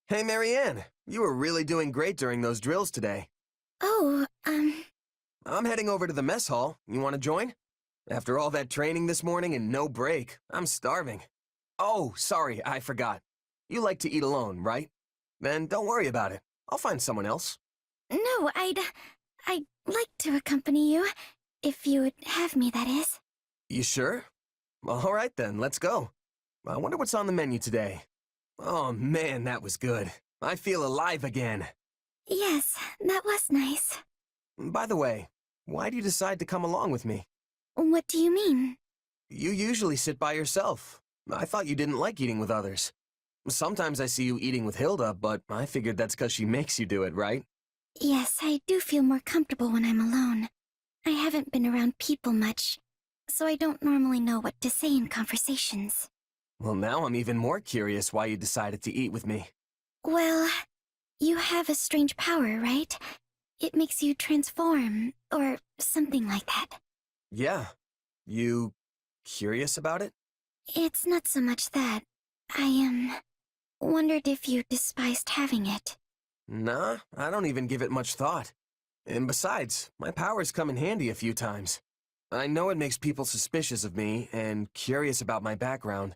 Hey, Marianne, you were really doing great during those drills today. Oh, I'm heading over to the mess hall. You want to join? After all that training this morning and no break, I'm starving. Oh, sorry, I forgot. You like to eat alone, right? Then don't worry about it. I'll find someone else. no, I'd like to accompany you. If you would have me, that is. You sure? All right then, let's go. I wonder what's on the menu today. Oh man, that was good. I feel alive again. Yes, that was nice. By the way, why do you decide to come along with me? What do you mean? You usually sit by yourself. I thought you didn't like eating with others. Sometimes I see you eating with Hilda, but I figured that's because she makes you do it, right? Yes, I do feel more comfortable when I'm alone. I haven't been around people much, so I don't normally know what to say in conversations. Well, now I'm even more curious why you decided to eat with me. Well, you have a strange power, right? It makes you transform, or something like that. Yeah. You curious about it? It's not so much that. I wondered if you despised having it. Nah, I don't even give it much thought. And besides, my powers come in handy a few times. I know it makes people suspicious of me and curious about my background,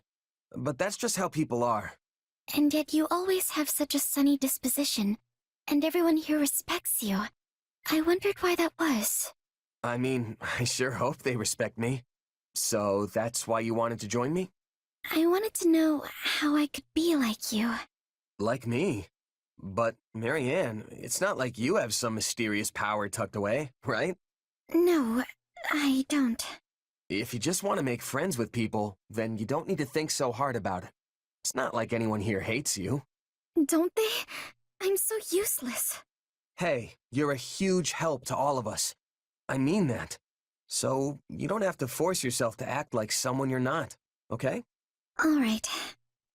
but that's just how people are. And yet you always have such a sunny disposition, and everyone here respects you. I wondered why that was. I mean, I sure hope they respect me. So that's why you wanted to join me? I wanted to know how I could be like you. Like me. But, Marianne, it's not like you have some mysterious power tucked away, right? No, I don't. If you just want to make friends with people, then you don't need to think so hard about it. It's not like anyone here hates you. Don't they? I'm so useless. Hey, you're a huge help to all of us. I mean that. So, you don't have to force yourself to act like someone you're not, okay? All right.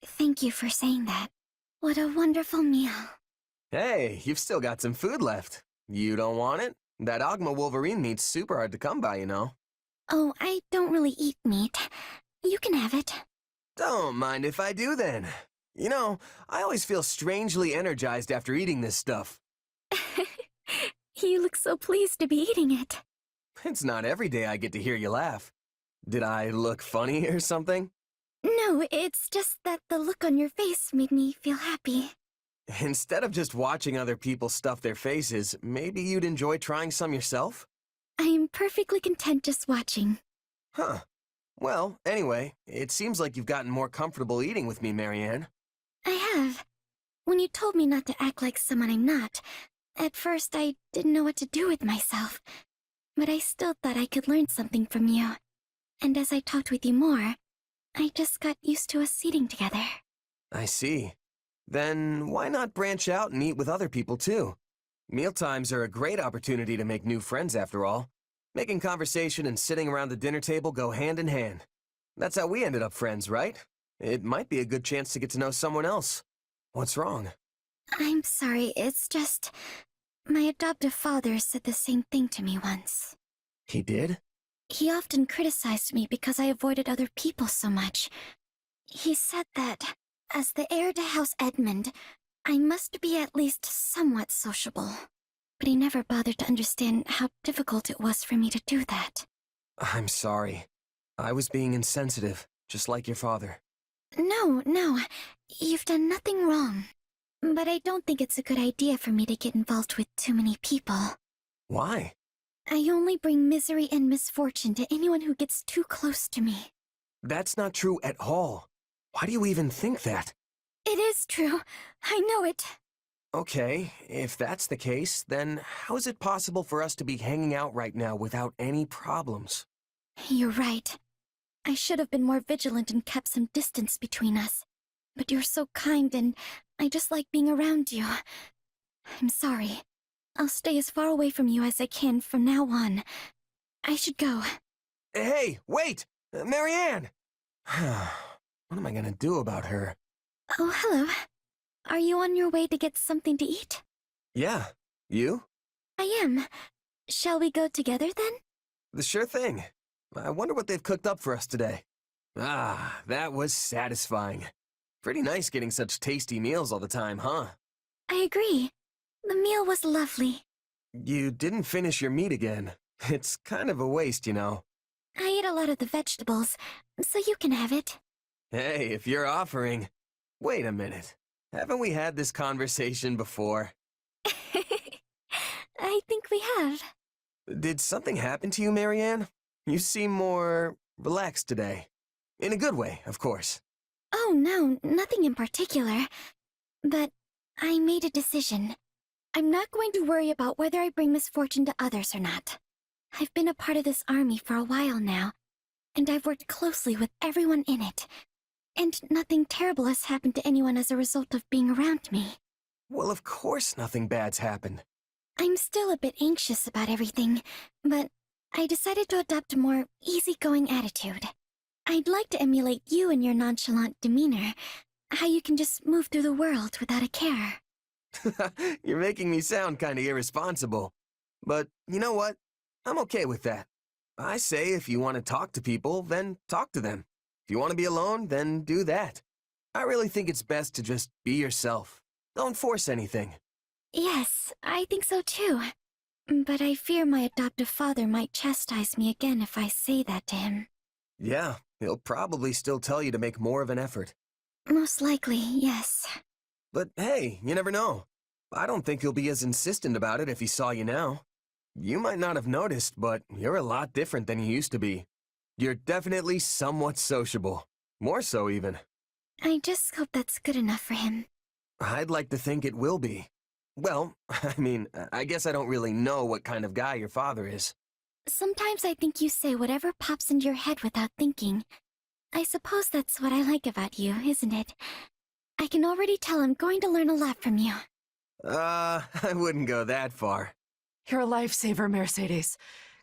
Thank you for saying that. What a wonderful meal. Hey, you've still got some food left. You don't want it? That Ogma Wolverine meat's super hard to come by, you know. Oh, I don't really eat meat. You can have it. Don't mind if I do then. You know, I always feel strangely energized after eating this stuff. You look so pleased to be eating it. It's not every day I get to hear you laugh. Did I look funny or something? No, it's just that the look on your face made me feel happy. Instead of just watching other people stuff their faces, maybe you'd enjoy trying some yourself? I am perfectly content just watching. Huh. Well, anyway, it seems like you've gotten more comfortable eating with me, Marianne. I have. When you told me not to act like someone I'm not, at first I didn't know what to do with myself. But I still thought I could learn something from you. And as I talked with you more, I just got used to us eating together. I see. Then why not branch out and eat with other people too? Mealtimes are a great opportunity to make new friends after all. Making conversation and sitting around the dinner table go hand in hand. That's how we ended up friends, right? It might be a good chance to get to know someone else. What's wrong? I'm sorry, it's just... My adoptive father said the same thing to me once. He did? He often criticized me because I avoided other people so much. He said that, as the heir to House Edmund, I must be at least somewhat sociable. But he never bothered to understand how difficult it was for me to do that. I'm sorry. I was being insensitive, just like your father. No, you've done nothing wrong. But I don't think it's a good idea for me to get involved with too many people. Why? I only bring misery and misfortune to anyone who gets too close to me. That's not true at all. Why do you even think that? It is true. I know it. Okay, if that's the case, then how is it possible for us to be hanging out right now without any problems? You're right. I should have been more vigilant and kept some distance between us. But you're so kind and I just like being around you. I'm sorry. I'll stay as far away from you as I can from now on. I should go. Hey, wait! Marianne! What am I gonna do about her? Oh, hello. Are you on your way to get something to eat? Yeah, you? I am. Shall we go together then? Sure thing. I wonder what they've cooked up for us today. Ah, that was satisfying. Pretty nice getting such tasty meals all the time, huh? I agree. The meal was lovely. You didn't finish your meat again. It's kind of a waste, you know. I ate a lot of the vegetables, so you can have it. Hey, if you're offering... Wait a minute. Haven't we had this conversation before? I think we have. Did something happen to you, Marianne? You seem more relaxed today. In a good way, of course. Oh no, nothing in particular. But I made a decision. I'm not going to worry about whether I bring misfortune to others or not. I've been a part of this army for a while now, and I've worked closely with everyone in it. And nothing terrible has happened to anyone as a result of being around me. Well, of course nothing bad's happened. I'm still a bit anxious about everything, but I decided to adopt a more easygoing attitude. I'd like to emulate you and your nonchalant demeanor, how you can just move through the world without a care. You're making me sound kinda irresponsible. But you know what? I'm okay with that. I say if you want to talk to people, then talk to them. If you want to be alone, then do that. I really think it's best to just be yourself. Don't force anything. Yes, I think so too. But I fear my adoptive father might chastise me again if I say that to him. Yeah, he'll probably still tell you to make more of an effort. Most likely, yes. But hey, you never know. I don't think he'll be as insistent about it if he saw you now. You might not have noticed, but you're a lot different than you used to be. You're definitely somewhat sociable. More so, even. I just hope that's good enough for him. I'd like to think it will be. Well, I guess I don't really know what kind of guy your father is. Sometimes I think you say whatever pops into your head without thinking. I suppose that's what I like about you, isn't it? I can already tell I'm going to learn a lot from you. I wouldn't go that far. You're a lifesaver, Mercedes.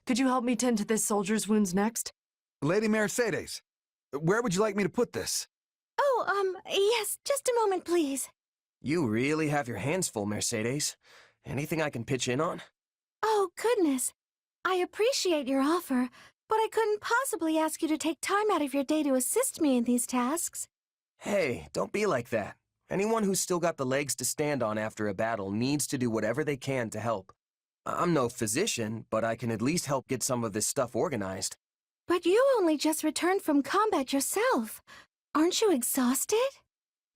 Could you help me tend to this soldier's wounds next? Lady Mercedes, where would you like me to put this? Oh, yes, just a moment, please. You really have your hands full, Mercedes. Anything I can pitch in on? Oh, goodness. I appreciate your offer, but I couldn't possibly ask you to take time out of your day to assist me in these tasks. Hey, don't be like that. Anyone who's still got the legs to stand on after a battle needs to do whatever they can to help. I'm no physician, but I can at least help get some of this stuff organized. But you only just returned from combat yourself. Aren't you exhausted?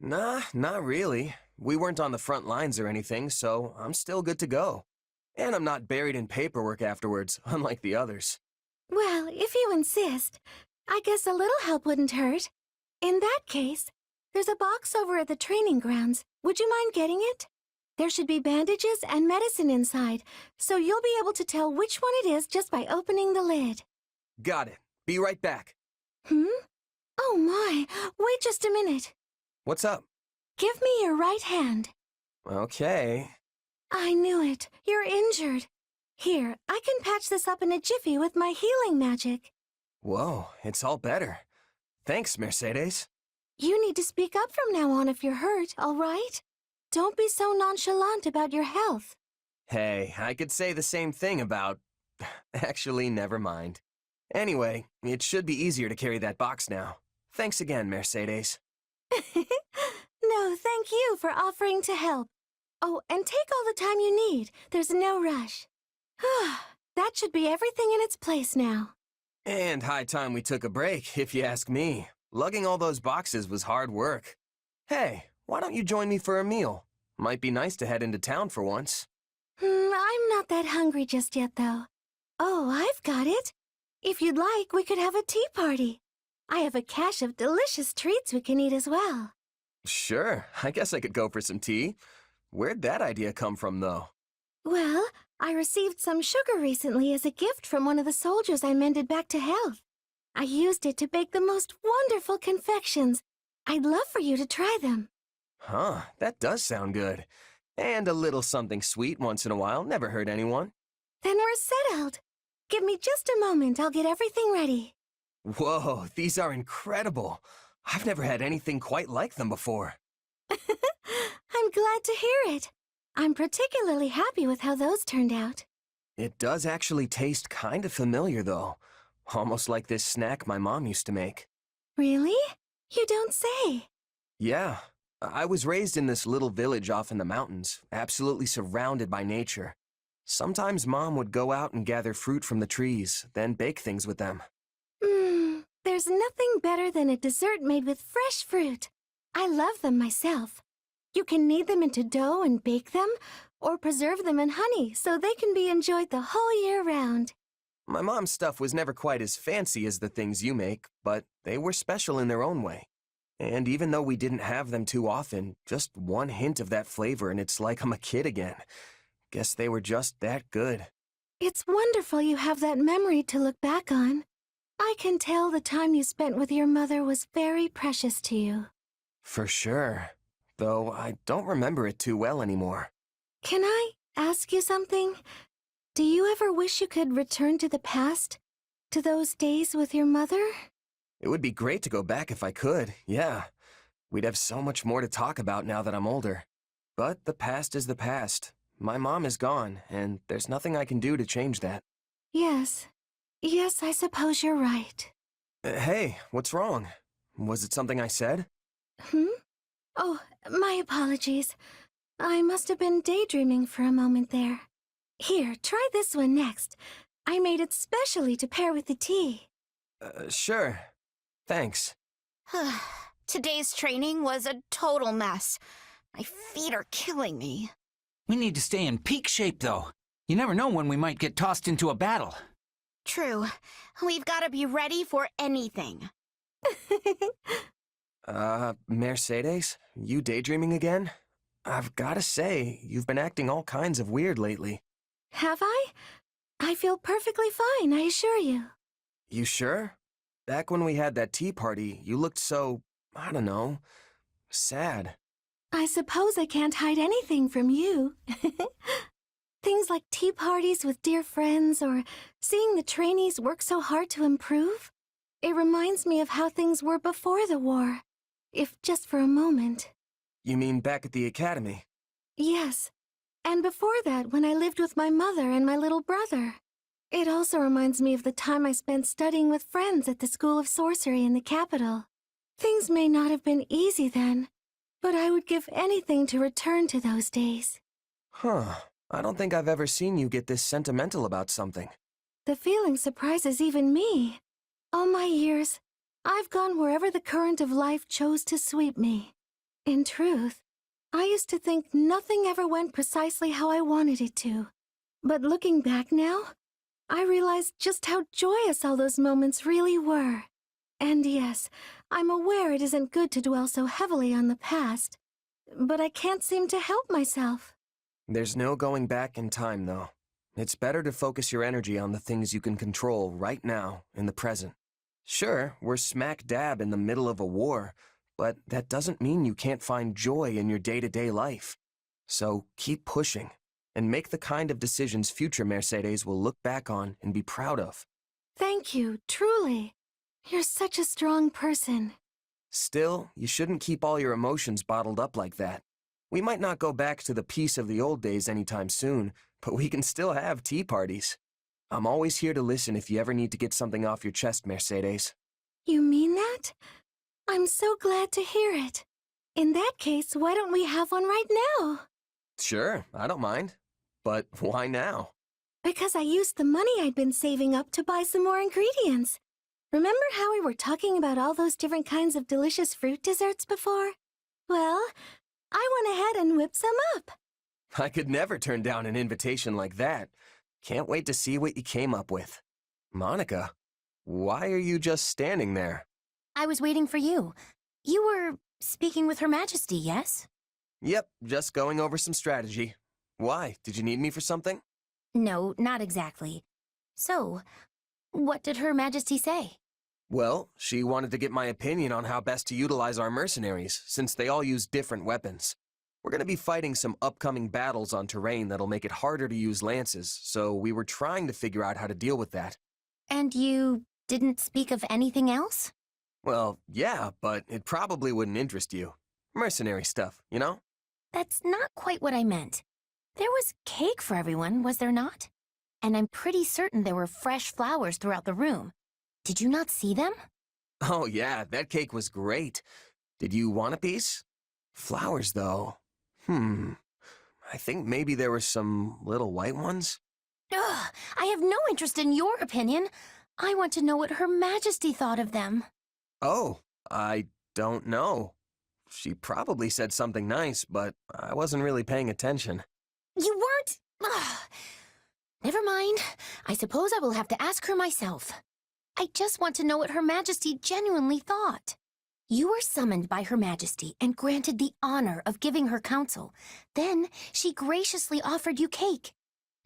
Nah, not really. We weren't on the front lines or anything, so I'm still good to go. And I'm not buried in paperwork afterwards, unlike the others. Well, if you insist, I guess a little help wouldn't hurt. In that case, there's a box over at the training grounds. Would you mind getting it? There should be bandages and medicine inside, so you'll be able to tell which one it is just by opening the lid. Got it. Be right back. Oh my, wait just a minute. What's up? Give me your right hand. Okay. I knew it. You're injured. Here, I can patch this up in a jiffy with my healing magic. Whoa, it's all better. Thanks, Mercedes. You need to speak up from now on if you're hurt, all right? Don't be so nonchalant about your health. Hey, I could say the same thing about... Actually, never mind. Anyway, it should be easier to carry that box now. Thanks again, Mercedes. No, thank you for offering to help. Oh, and take all the time you need. There's no rush. That should be everything in its place now. And high time we took a break, if you ask me. Lugging all those boxes was hard work. Hey, why don't you join me for a meal? Might be nice to head into town for once. I'm not that hungry just yet, though. Oh, I've got it. If you'd like, we could have a tea party. I have a cache of delicious treats we can eat as well. Sure, I guess I could go for some tea. Where'd that idea come from, though? Well, I received some sugar recently as a gift from one of the soldiers I mended back to health. I used it to bake the most wonderful confections. I'd love for you to try them. Huh, that does sound good. And a little something sweet once in a while never hurt anyone. Then we're settled. Give me just a moment, I'll get everything ready. Whoa, these are incredible. I've never had anything quite like them before. I'm glad to hear it. I'm particularly happy with how those turned out. It does actually taste kind of familiar, though. Almost like this snack my mom used to make. Really? You don't say. Yeah, I was raised in this little village off in the mountains, absolutely surrounded by nature. Sometimes Mom would go out and gather fruit from the trees, then bake things with them. There's nothing better than a dessert made with fresh fruit. I love them myself. You can knead them into dough and bake them, or preserve them in honey so they can be enjoyed the whole year round. My mom's stuff was never quite as fancy as the things you make, but they were special in their own way. And even though we didn't have them too often, just one hint of that flavor and it's like I'm a kid again. Guess they were just that good. It's wonderful you have that memory to look back on. I can tell the time you spent with your mother was very precious to you. For sure. Though I don't remember it too well anymore. Can I ask you something? Do you ever wish you could return to the past? To those days with your mother? It would be great to go back if I could, yeah. We'd have so much more to talk about now that I'm older. But the past is the past. My mom is gone, and there's nothing I can do to change that. Yes. Yes, I suppose you're right. Hey, what's wrong? Was it something I said? Oh, my apologies. I must have been daydreaming for a moment there. Here, try this one next. I made it specially to pair with the tea. Sure. Thanks. Today's training was a total mess. My feet are killing me. We need to stay in peak shape, though. You never know when we might get tossed into a battle. True. We've got to be ready for anything. Mercedes? You daydreaming again? I've gotta say, you've been acting all kinds of weird lately. Have I? I feel perfectly fine, I assure you. You sure? Back when we had that tea party, you looked so, I don't know, sad. I suppose I can't hide anything from you. Things like tea parties with dear friends or seeing the trainees work so hard to improve. It reminds me of how things were before the war, if just for a moment. You mean back at the academy? Yes, and before that when I lived with my mother and my little brother. It also reminds me of the time I spent studying with friends at the School of Sorcery in the capital. Things may not have been easy then, but I would give anything to return to those days. Huh. I don't think I've ever seen you get this sentimental about something. The feeling surprises even me. All my years, I've gone wherever the current of life chose to sweep me. In truth, I used to think nothing ever went precisely how I wanted it to. But looking back now, I realize just how joyous all those moments really were. And yes, I'm aware it isn't good to dwell so heavily on the past, but I can't seem to help myself. There's no going back in time, though. It's better to focus your energy on the things you can control right now, in the present. Sure, we're smack dab in the middle of a war, but that doesn't mean you can't find joy in your day-to-day life. So keep pushing, and make the kind of decisions future Mercedes will look back on and be proud of. Thank you, truly. You're such a strong person. Still, you shouldn't keep all your emotions bottled up like that. We might not go back to the peace of the old days anytime soon, but we can still have tea parties. I'm always here to listen if you ever need to get something off your chest, Mercedes. You mean that? I'm so glad to hear it. In that case, why don't we have one right now? Sure, I don't mind. But why now? Because I used the money I'd been saving up to buy some more ingredients. Remember how we were talking about all those different kinds of delicious fruit desserts before? Well, I went ahead and whipped some up. I could never turn down an invitation like that. Can't wait to see what you came up with. Monica, why are you just standing there? I was waiting for you. You were speaking with Her Majesty, yes? Yep, just going over some strategy. Why? Did you need me for something? No, not exactly. So, what did Her Majesty say? Well, she wanted to get my opinion on how best to utilize our mercenaries, since they all use different weapons. We're going to be fighting some upcoming battles on terrain that'll make it harder to use lances, so we were trying to figure out how to deal with that. And you didn't speak of anything else? Well, yeah, but it probably wouldn't interest you. Mercenary stuff, you know? That's not quite what I meant. There was cake for everyone, was there not? And I'm pretty certain there were fresh flowers throughout the room. Did you not see them? Oh yeah, that cake was great. Did you want a piece? Flowers, though. I think maybe there were some little white ones. Ugh, I have no interest in your opinion. I want to know what Her Majesty thought of them. Oh, I don't know. She probably said something nice, but I wasn't really paying attention. You weren't? Ugh. Never mind. I suppose I will have to ask her myself. I just want to know what Her Majesty genuinely thought. You were summoned by Her Majesty and granted the honor of giving her counsel. Then she graciously offered you cake.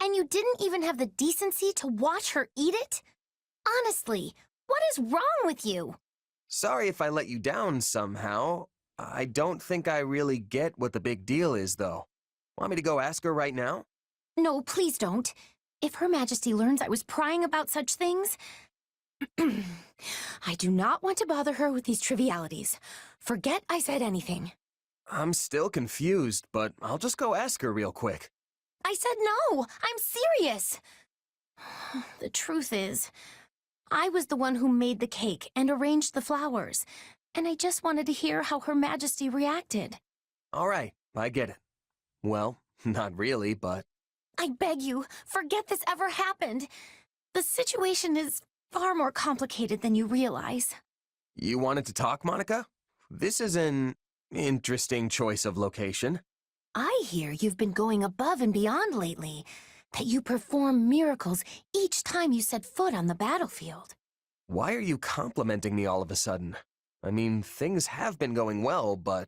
And you didn't even have the decency to watch her eat it? Honestly, what is wrong with you? Sorry if I let you down somehow. I don't think I really get what the big deal is, though. Want me to go ask her right now? No, please don't. If Her Majesty learns I was prying about such things... I do not want to bother her with these trivialities. Forget I said anything. I'm still confused, but I'll just go ask her real quick. I said no! I'm serious! The truth is, I was the one who made the cake and arranged the flowers, and I just wanted to hear how Her Majesty reacted. All right, I get it. Well, not really, but... I beg you, forget this ever happened. The situation is far more complicated than you realize. You wanted to talk, Monica? This is an interesting choice of location. I hear you've been going above and beyond lately, that you perform miracles each time you set foot on the battlefield. Why are you complimenting me all of a sudden? I mean, things have been going well, but...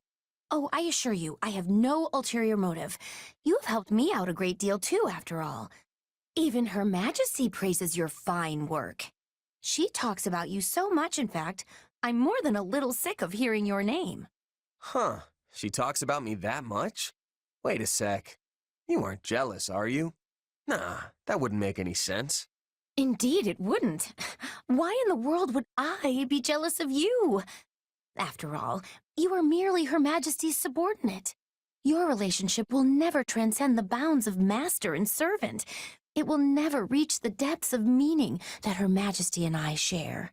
Oh, I assure you, I have no ulterior motive. You have helped me out a great deal too, after all. Even Her Majesty praises your fine work. She talks about you so much, in fact, I'm more than a little sick of hearing your name. Huh, she talks about me that much? Wait a sec. You aren't jealous, are you? Nah, that wouldn't make any sense. Indeed, it wouldn't. Why in the world would I be jealous of you? After all, you are merely Her Majesty's subordinate. Your relationship will never transcend the bounds of master and servant. It will never reach the depths of meaning that Her Majesty and I share.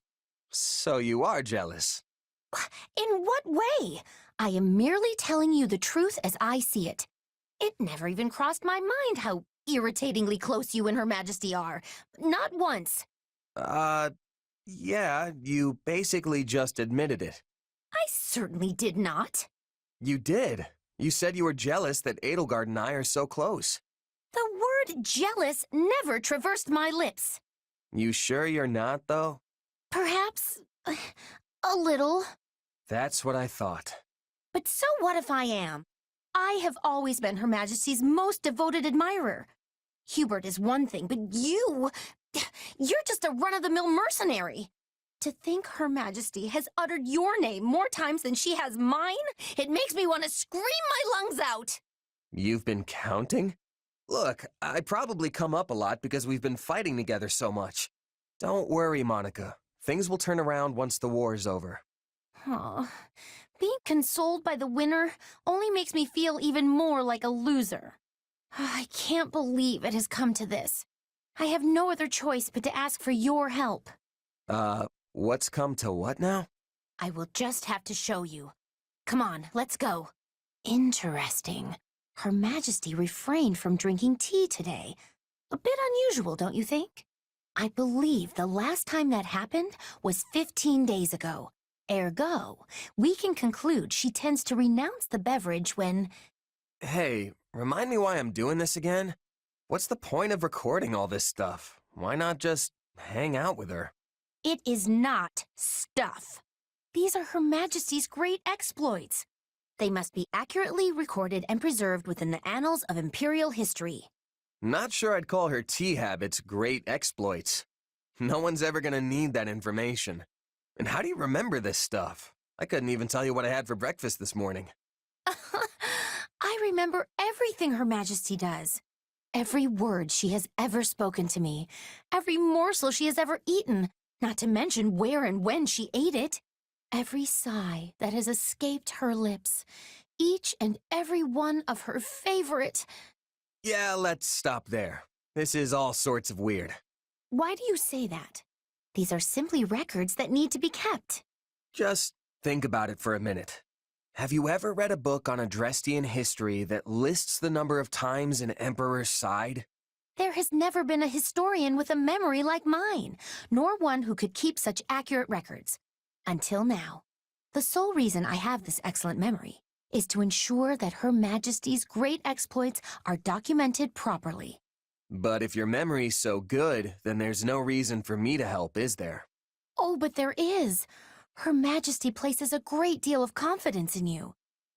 So you are jealous? In what way? I am merely telling you the truth as I see it. It never even crossed my mind how irritatingly close you and Her Majesty are. Not once. Yeah, you basically just admitted it. I certainly did not. You did. You said you were jealous that Edelgard and I are so close. The word jealous never traversed my lips. You sure you're not, though? Perhaps a little. That's what I thought. But so what if I am? I have always been Her Majesty's most devoted admirer. Hubert is one thing, but you're just a run-of-the-mill mercenary. To think Her Majesty has uttered your name more times than she has mine, it makes me want to scream my lungs out. You've been counting? Look, I probably come up a lot because we've been fighting together so much. Don't worry, Monica. Things will turn around once the war is over. Aw, being consoled by the winner only makes me feel even more like a loser. I can't believe it has come to this. I have no other choice but to ask for your help. What's come to what now? I will just have to show you. Come on, let's go. Interesting. Her Majesty refrained from drinking tea today. A bit unusual, don't you think? I believe the last time that happened was 15 days ago. Ergo, we can conclude she tends to renounce the beverage when... Hey, remind me why I'm doing this again? What's the point of recording all this stuff? Why not just hang out with her? It is not stuff. These are Her Majesty's great exploits. They must be accurately recorded and preserved within the annals of Imperial history. Not sure I'd call her tea habits great exploits. No one's ever gonna need that information. And how do you remember this stuff? I couldn't even tell you what I had for breakfast this morning. I remember everything Her Majesty does. Every word she has ever spoken to me. Every morsel she has ever eaten. Not to mention where and when she ate it. Every sigh that has escaped her lips. Each and every one of her favorite... Yeah, let's stop there. This is all sorts of weird. Why do you say that? These are simply records that need to be kept. Just think about it for a minute. have you ever read a book on Adrestian history that lists the number of times an emperor sighed? There has never been a historian with a memory like mine, nor one who could keep such accurate records. Until now. The sole reason I have this excellent memory is to ensure that Her Majesty's great exploits are documented properly. But if your memory's so good, then there's no reason for me to help, is there? Oh, but there is. Her Majesty places a great deal of confidence in you.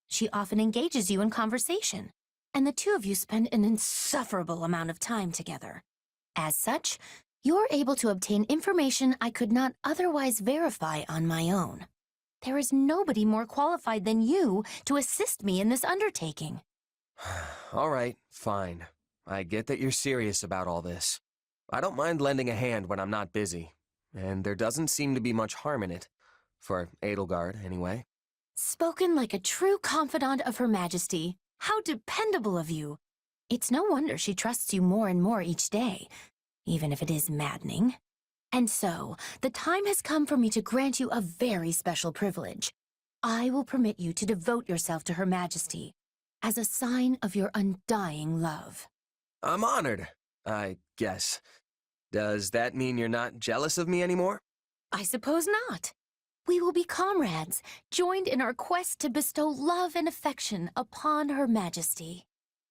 She often engages you in conversation, and the two of you spend an insufferable amount of time together. As such, you're able to obtain information I could not otherwise verify on my own. There is nobody more qualified than you to assist me in this undertaking. All right, fine. I get that you're serious about all this. I don't mind lending a hand when I'm not busy, and there doesn't seem to be much harm in it. For Edelgard, anyway. Spoken like a true confidant of Her Majesty. How dependable of you. It's no wonder she trusts you more and more each day, even if it is maddening. And so, the time has come for me to grant you a very special privilege. I will permit you to devote yourself to Her Majesty as a sign of your undying love. I'm honored, I guess. Does that mean you're not jealous of me anymore? I suppose not. We will be comrades, joined in our quest to bestow love and affection upon Her Majesty.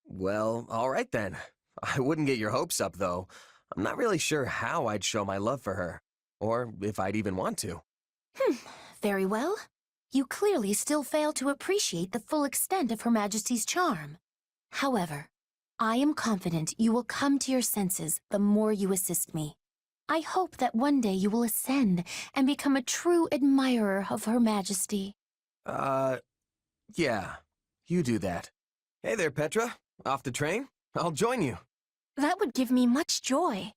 Well, all right then. I wouldn't get your hopes up, though. I'm not really sure how I'd show my love for her, or if I'd even want to. Very well. You clearly still fail to appreciate the full extent of Her Majesty's charm. However, I am confident you will come to your senses the more you assist me. I hope that one day you will ascend and become a true admirer of Her Majesty. Yeah, you do that. Hey there, Petra. Off the train? I'll join you. That would give me much joy.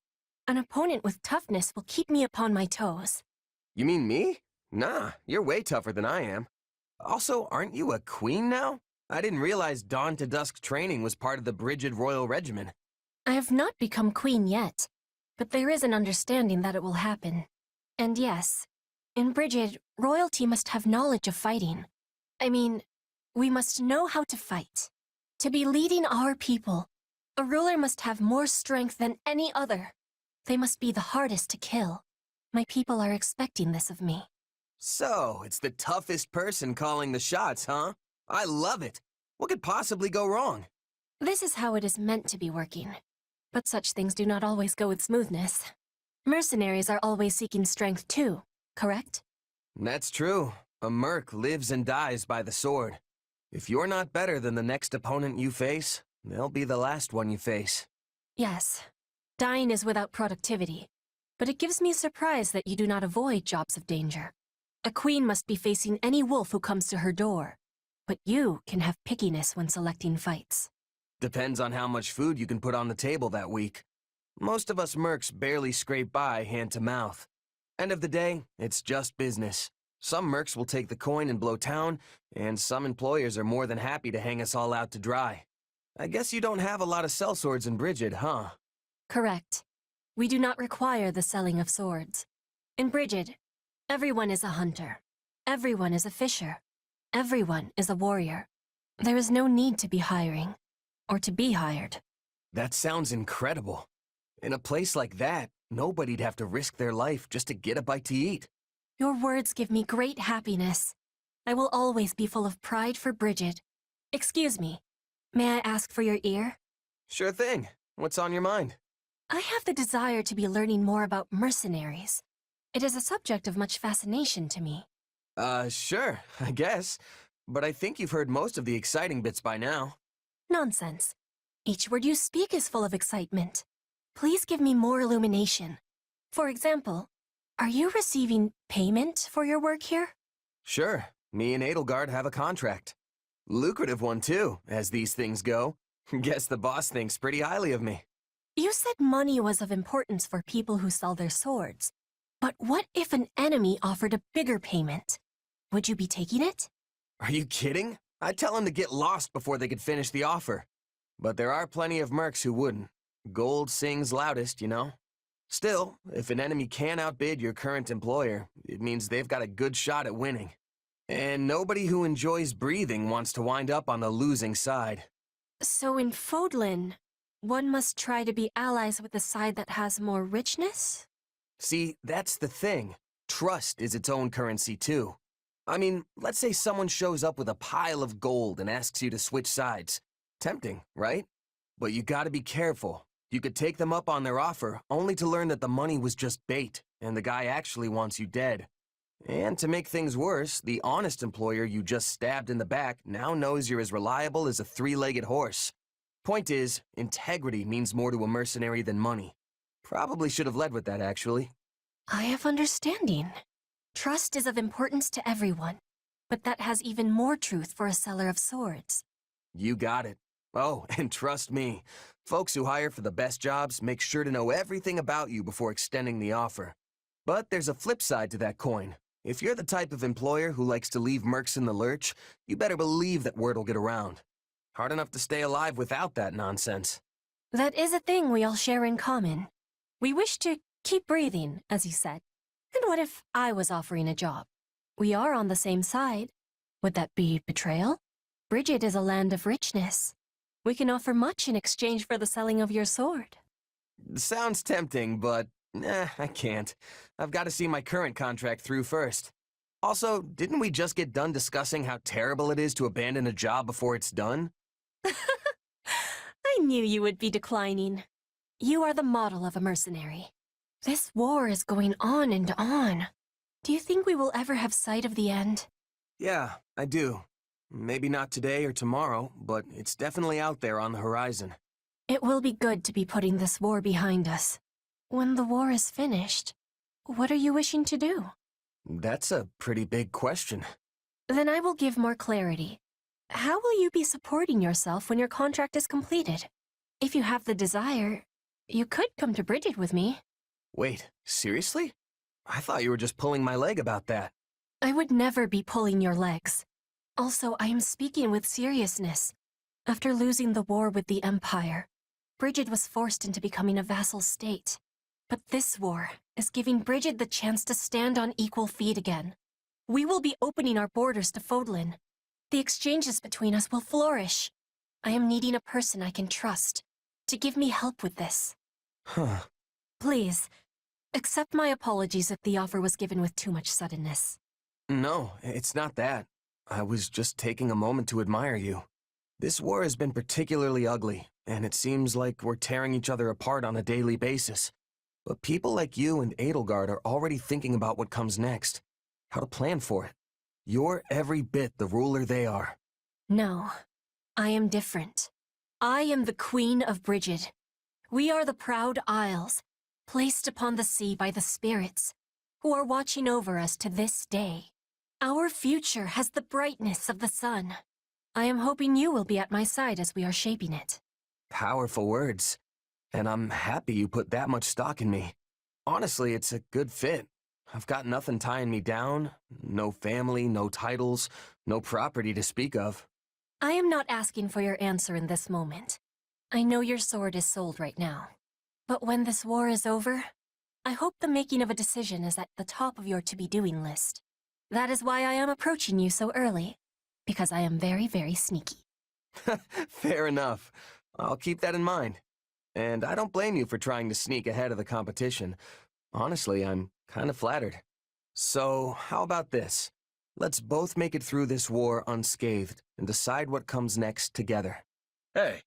An opponent with toughness will keep me upon my toes. You mean me? Nah, you're way tougher than I am. Also, aren't you a queen now? I didn't realize dawn to dusk training was part of the Brigid Royal Regimen. I have not become queen yet, but there is an understanding that it will happen. And yes, in Brigid, royalty must have knowledge of fighting. I mean, we must know how to fight. To be leading our people, a ruler must have more strength than any other. They must be the hardest to kill. My people are expecting this of me. So, it's the toughest person calling the shots, huh? I love it. What could possibly go wrong? This is how it is meant to be working. But such things do not always go with smoothness. Mercenaries are always seeking strength too, correct? That's true. A merc lives and dies by the sword. If you're not better than the next opponent you face, they'll be the last one you face. Yes. Dying is without productivity. But it gives me surprise that you do not avoid jobs of danger. A queen must be facing any wolf who comes to her door. But you can have pickiness when selecting fights. Depends on how much food you can put on the table that week. Most of us mercs barely scrape by hand to mouth. End of the day, it's just business. Some mercs will take the coin and blow town, and some employers are more than happy to hang us all out to dry. I guess you don't have a lot of sellswords in Brigid, huh? Correct. We do not require the selling of swords. In Brigid, everyone is a hunter. Everyone is a fisher. Everyone is a warrior. There is no need to be hiring, or to be hired. That sounds incredible. In a place like that, nobody'd have to risk their life just to get a bite to eat. Your words give me great happiness. I will always be full of pride for Brigid. Excuse me, may I ask for your ear? Sure thing. What's on your mind? I have the desire to be learning more about mercenaries. It is a subject of much fascination to me. Sure, I guess. But I think you've heard most of the exciting bits by now. Nonsense. Each word you speak is full of excitement. Please give me more illumination. For example, are you receiving payment for your work here? Sure, me and Edelgard have a contract. Lucrative one too, as these things go. Guess the boss thinks pretty highly of me. You said money was of importance for people who sell their swords. But what if an enemy offered a bigger payment? Would you be taking it? Are you kidding? I'd tell them to get lost before they could finish the offer. But there are plenty of mercs who wouldn't. Gold sings loudest, you know? Still, if an enemy can outbid your current employer, it means they've got a good shot at winning. And nobody who enjoys breathing wants to wind up on the losing side. So in Fodlan, one must try to be allies with the side that has more richness? See, that's the thing. Trust is its own currency, too. I mean, let's say someone shows up with a pile of gold and asks you to switch sides. Tempting, right? But you gotta be careful. You could take them up on their offer, only to learn that the money was just bait, and the guy actually wants you dead. And to make things worse, the honest employer you just stabbed in the back now knows you're as reliable as a three-legged horse. Point is, integrity means more to a mercenary than money. Probably should have led with that, actually. I have understanding. Trust is of importance to everyone, but that has even more truth for a seller of swords. You got it. Oh, and trust me, folks who hire for the best jobs make sure to know everything about you before extending the offer. But there's a flip side to that coin. If you're the type of employer who likes to leave mercs in the lurch, you better believe that word will get around. Hard enough to stay alive without that nonsense. That is a thing we all share in common. We wish to keep breathing, as you said. And what if I was offering a job? We are on the same side. Would that be betrayal? Bridget is a land of richness. We can offer much in exchange for the selling of your sword. Sounds tempting, but I can't. I've got to see my current contract through first. Also, didn't we just get done discussing how terrible it is to abandon a job before it's done? I knew you would be declining. You are the model of a mercenary. This war is going on and on. Do you think we will ever have sight of the end? Yeah, I do. Maybe not today or tomorrow, but it's definitely out there on the horizon. It will be good to be putting this war behind us. When the war is finished, what are you wishing to do? That's a pretty big question. Then I will give more clarity. How will you be supporting yourself when your contract is completed? If you have the desire, you could come to Bridget with me. Wait, seriously? I thought you were just pulling my leg about that. I would never be pulling your legs. Also, I am speaking with seriousness. After losing the war with the Empire, Bridget was forced into becoming a vassal state. But this war is giving Bridget the chance to stand on equal feet again. We will be opening our borders to Fodlan. The exchanges between us will flourish. I am needing a person I can trust to give me help with this. Huh. Please, accept my apologies if the offer was given with too much suddenness. No, it's not that. I was just taking a moment to admire you. This war has been particularly ugly, and it seems like we're tearing each other apart on a daily basis. But people like you and Edelgard are already thinking about what comes next. How to plan for it. You're every bit the ruler they are. No, I am different. I am the Queen of Bridget. We are the proud Isles, placed upon the sea by the spirits, who are watching over us to this day. Our future has the brightness of the sun. I am hoping you will be at my side as we are shaping it. Powerful words. And I'm happy you put that much stock in me. Honestly, it's a good fit. I've got nothing tying me down. No family, no titles, no property to speak of. I am not asking for your answer in this moment. I know your sword is sold right now. But when this war is over, I hope the making of a decision is at the top of your to-be-doing list. That is why I am approaching you so early, because I am very, very sneaky. Fair enough. I'll keep that in mind. And I don't blame you for trying to sneak ahead of the competition. Honestly, I'm kind of flattered. So, how about this? Let's both make it through this war unscathed and decide what comes next together. Hey,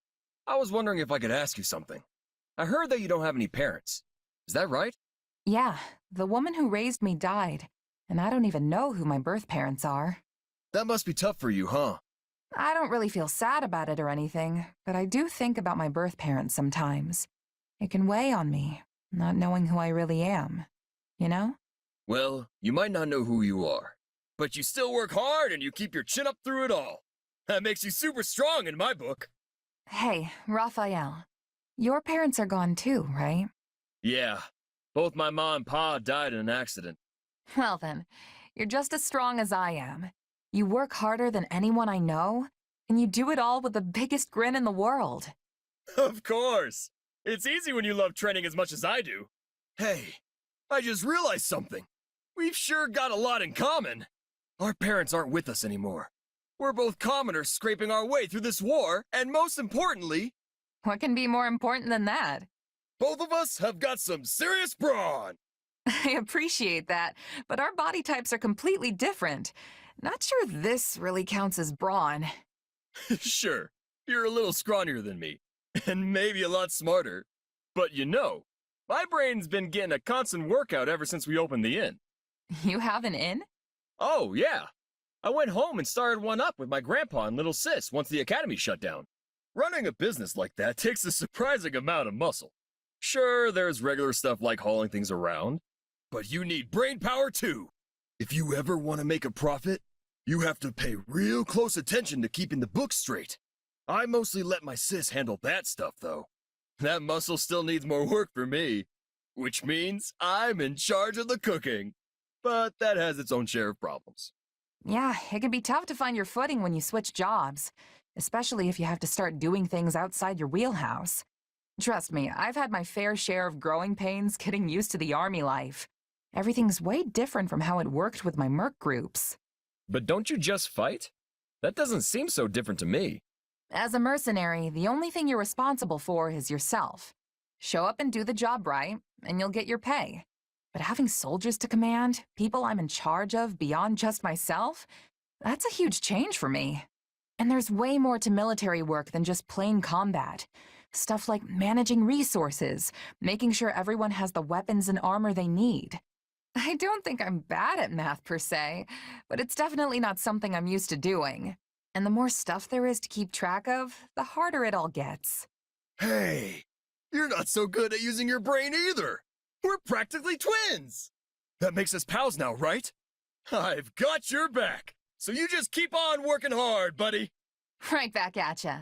I was wondering if I could ask you something. I heard that you don't have any parents. Is that right? Yeah, the woman who raised me died, and I don't even know who my birth parents are. That must be tough for you, huh? I don't really feel sad about it or anything, but I do think about my birth parents sometimes. It can weigh on me, not knowing who I really am, you know? Well, you might not know who you are, but you still work hard and you keep your chin up through it all. That makes you super strong in my book. Hey, Raphael, your parents are gone too, right? Yeah, both my mom and pa died in an accident. Well then, you're just as strong as I am. You work harder than anyone I know, and you do it all with the biggest grin in the world. Of course. It's easy when you love training as much as I do. Hey, I just realized something. We've sure got a lot in common. Our parents aren't with us anymore. We're both commoners scraping our way through this war, and most importantly, What can be more important than that? both of us have got some serious brawn. I appreciate that, but our body types are completely different. Not sure this really counts as brawn. Sure, you're a little scrawnier than me, and maybe a lot smarter. But you know, my brain's been getting a constant workout ever since we opened the inn. You have an inn? Oh, yeah. I went home and started one up with my grandpa and little sis once the academy shut down. Running a business like that takes a surprising amount of muscle. Sure, there's regular stuff like hauling things around, but you need brain power too. If you ever want to make a profit, you have to pay real close attention to keeping the books straight. I mostly let my sis handle that stuff, though. That muscle still needs more work for me, which means I'm in charge of the cooking. But that has its own share of problems. Yeah, it can be tough to find your footing when you switch jobs, especially if you have to start doing things outside your wheelhouse. Trust me, I've had my fair share of growing pains getting used to the army life. Everything's way different from how it worked with my merc groups. But don't you just fight? That doesn't seem so different to me. As a mercenary, the only thing you're responsible for is yourself. Show up and do the job right, and you'll get your pay. But having soldiers to command, people I'm in charge of beyond just myself, that's a huge change for me. And there's way more to military work than just plain combat. Stuff like managing resources, making sure everyone has the weapons and armor they need. I don't think I'm bad at math per se, but it's definitely not something I'm used to doing. And the more stuff there is to keep track of, the harder it all gets. Hey, you're not so good at using your brain either. We're practically twins. That makes us pals now, right? I've got your back. So you just keep on working hard, buddy. Right back at ya.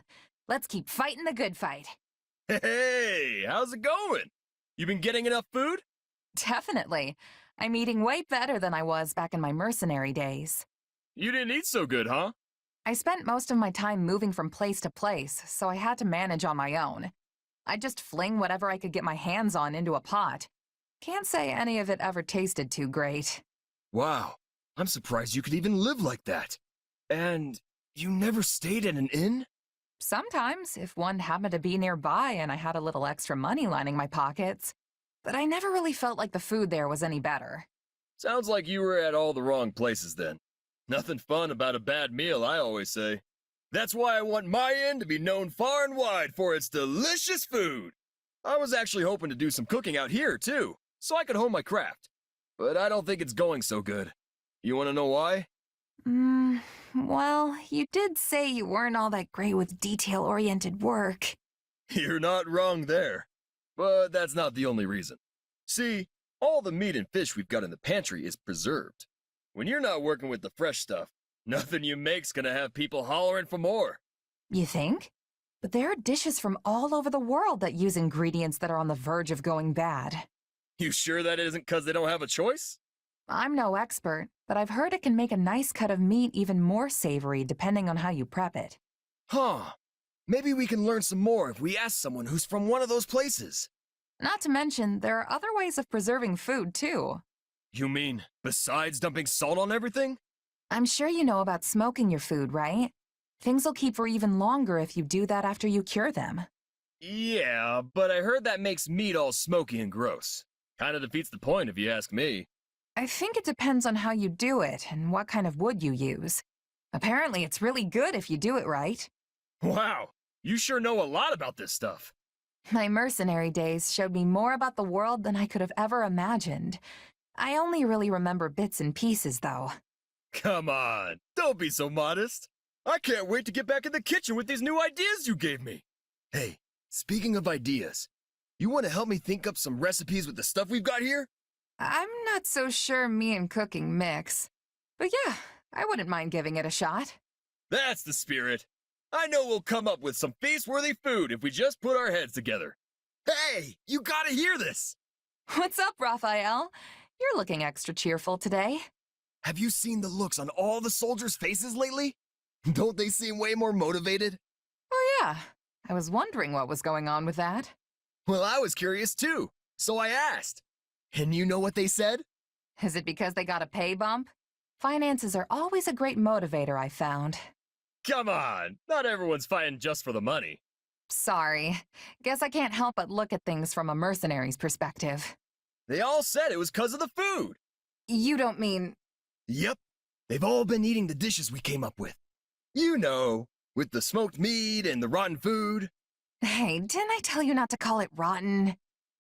Let's keep fighting the good fight. Hey, how's it going? You been getting enough food? Definitely. I'm eating way better than I was back in my mercenary days. You didn't eat so good, huh? I spent most of my time moving from place to place, so I had to manage on my own. I'd just fling whatever I could get my hands on into a pot. Can't say any of it ever tasted too great. Wow, I'm surprised you could even live like that. And you never stayed at an inn? Sometimes, if one happened to be nearby and I had a little extra money lining my pockets. But I never really felt like the food there was any better. Sounds like you were at all the wrong places then. Nothing fun about a bad meal, I always say. That's why I want my inn to be known far and wide for its delicious food. I was actually hoping to do some cooking out here, too, so I could hone my craft. But I don't think it's going so good. You want to know why? Well, you did say you weren't all that great with detail-oriented work. You're not wrong there. But that's not the only reason. See, all the meat and fish we've got in the pantry is preserved. When you're not working with the fresh stuff, nothing you make's gonna have people hollering for more. You think? But there are dishes from all over the world that use ingredients that are on the verge of going bad. You sure that isn't 'cause they don't have a choice? I'm no expert, but I've heard it can make a nice cut of meat even more savory depending on how you prep it. Huh. Maybe we can learn some more if we ask someone who's from one of those places. Not to mention, there are other ways of preserving food, too. You mean, besides dumping salt on everything? I'm sure you know about smoking your food, right? Things will keep for even longer if you do that after you cure them. Yeah, but I heard that makes meat all smoky and gross. Kinda defeats the point if you ask me. I think it depends on how you do it and what kind of wood you use. Apparently, it's really good if you do it right. Wow, you sure know a lot about this stuff. My mercenary days showed me more about the world than I could have ever imagined. I only really remember bits and pieces, though. Come on, don't be so modest. I can't wait to get back in the kitchen with these new ideas you gave me. Hey, speaking of ideas, you want to help me think up some recipes with the stuff we've got here? I'm not so sure me and cooking mix. But yeah, I wouldn't mind giving it a shot. That's the spirit. I know we'll come up with some feast-worthy food if we just put our heads together. Hey, you gotta hear this! What's up, Raphael? You're looking extra cheerful today. Have you seen the looks on all the soldiers' faces lately? Don't they seem way more motivated? Oh yeah, I was wondering what was going on with that. Well, I was curious too, so I asked. And you know what they said? Is it because they got a pay bump? Finances are always a great motivator, I found. Come on, not everyone's fighting just for the money. Sorry. Guess I can't help but look at things from a mercenary's perspective. They all said it was 'cause of the food. You don't mean... Yep, they've all been eating the dishes we came up with. You know, with the smoked meat and the rotten food. Hey, didn't I tell you not to call it rotten?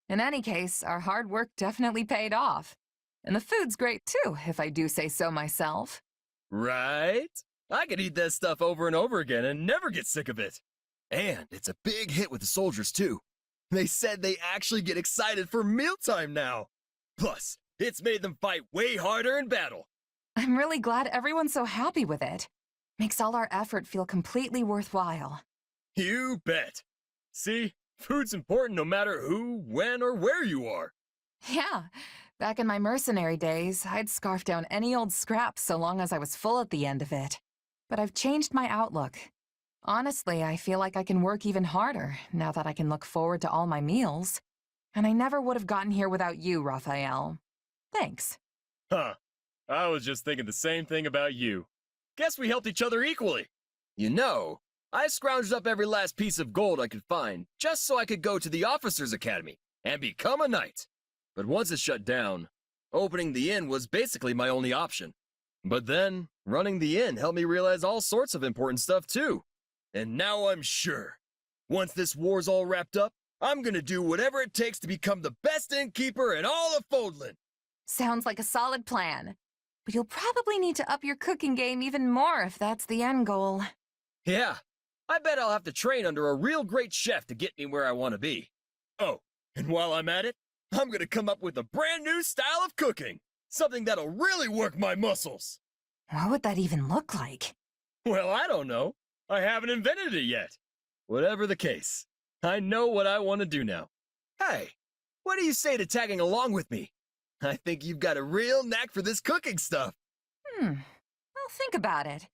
In any case, our hard work definitely paid off. And the food's great too, if I do say so myself. Right? I could eat that stuff over and over again and never get sick of it. And it's a big hit with the soldiers too. They said they actually get excited for mealtime now. Plus, it's made them fight way harder in battle. I'm really glad everyone's so happy with it. Makes all our effort feel completely worthwhile. You bet. See, food's important no matter who, when, or where you are. Yeah, back in my mercenary days, I'd scarf down any old scrap so long as I was full at the end of it. But I've changed my outlook. Honestly, I feel like I can work even harder now that I can look forward to all my meals. And I never would have gotten here without you, Raphael. Thanks. Huh. I was just thinking the same thing about you. Guess we helped each other equally. You know, I scrounged up every last piece of gold I could find just so I could go to the Officers' Academy and become a knight. But once it shut down, opening the inn was basically my only option. But then, running the inn helped me realize all sorts of important stuff too. And now I'm sure, once this war's all wrapped up, I'm gonna do whatever it takes to become the best innkeeper in all of Fodlan. Sounds like a solid plan. But you'll probably need to up your cooking game even more if that's the end goal. Yeah, I bet I'll have to train under a real great chef to get me where I want to be. Oh, and while I'm at it, I'm gonna come up with a brand new style of cooking. Something that'll really work my muscles. What would that even look like? Well, I don't know. I haven't invented it yet. Whatever the case, I know what I want to do now. Hey, what do you say to tagging along with me? I think you've got a real knack for this cooking stuff. I'll think about it.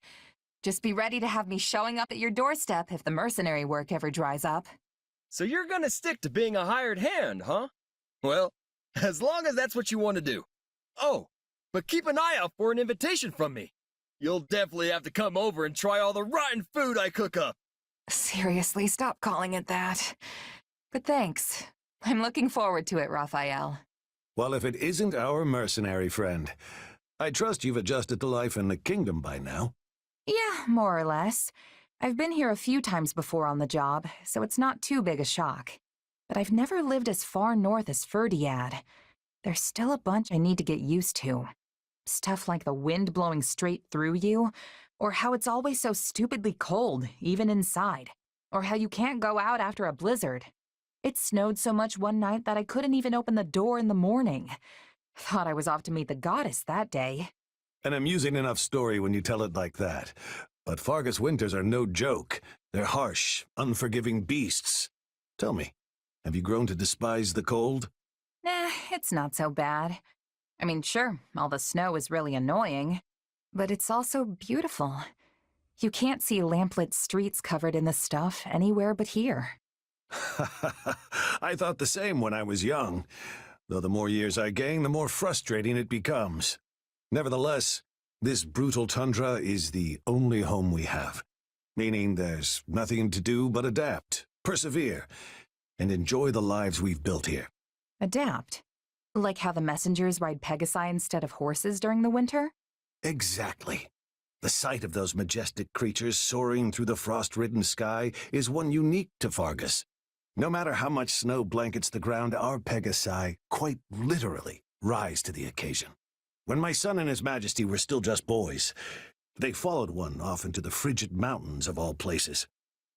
Just be ready to have me showing up at your doorstep if the mercenary work ever dries up. So you're gonna stick to being a hired hand, huh? Well, as long as that's what you want to do. Oh, but keep an eye out for an invitation from me. You'll definitely have to come over and try all the rotten food I cook up. Seriously, stop calling it that. But thanks. I'm looking forward to it, Raphael. Well, if it isn't our mercenary friend, I trust you've adjusted to life in the kingdom by now. Yeah, more or less. I've been here a few times before on the job, so it's not too big a shock. But I've never lived as far north as Ferdiad. There's still a bunch I need to get used to. Stuff like the wind blowing straight through you, or how it's always so stupidly cold, even inside, or how you can't go out after a blizzard. It snowed so much one night that I couldn't even open the door in the morning. Thought I was off to meet the goddess that day. An amusing enough story when you tell it like that. But Fargus winters are no joke. They're harsh, unforgiving beasts. Tell me, have you grown to despise the cold? Nah, it's not so bad. I mean, sure, all the snow is really annoying, but it's also beautiful. You can't see lamplit streets covered in this stuff anywhere but here. I thought the same when I was young. Though the more years I gain, the more frustrating it becomes. Nevertheless, this brutal tundra is the only home we have. Meaning there's nothing to do but adapt, persevere, and enjoy the lives we've built here. Adapt? Like how the messengers ride Pegasi instead of horses during the winter? Exactly. The sight of those majestic creatures soaring through the frost-ridden sky is one unique to Fargus. No matter how much snow blankets the ground, our Pegasi, quite literally, rise to the occasion. When my son and his majesty were still just boys, they followed one off into the frigid mountains of all places.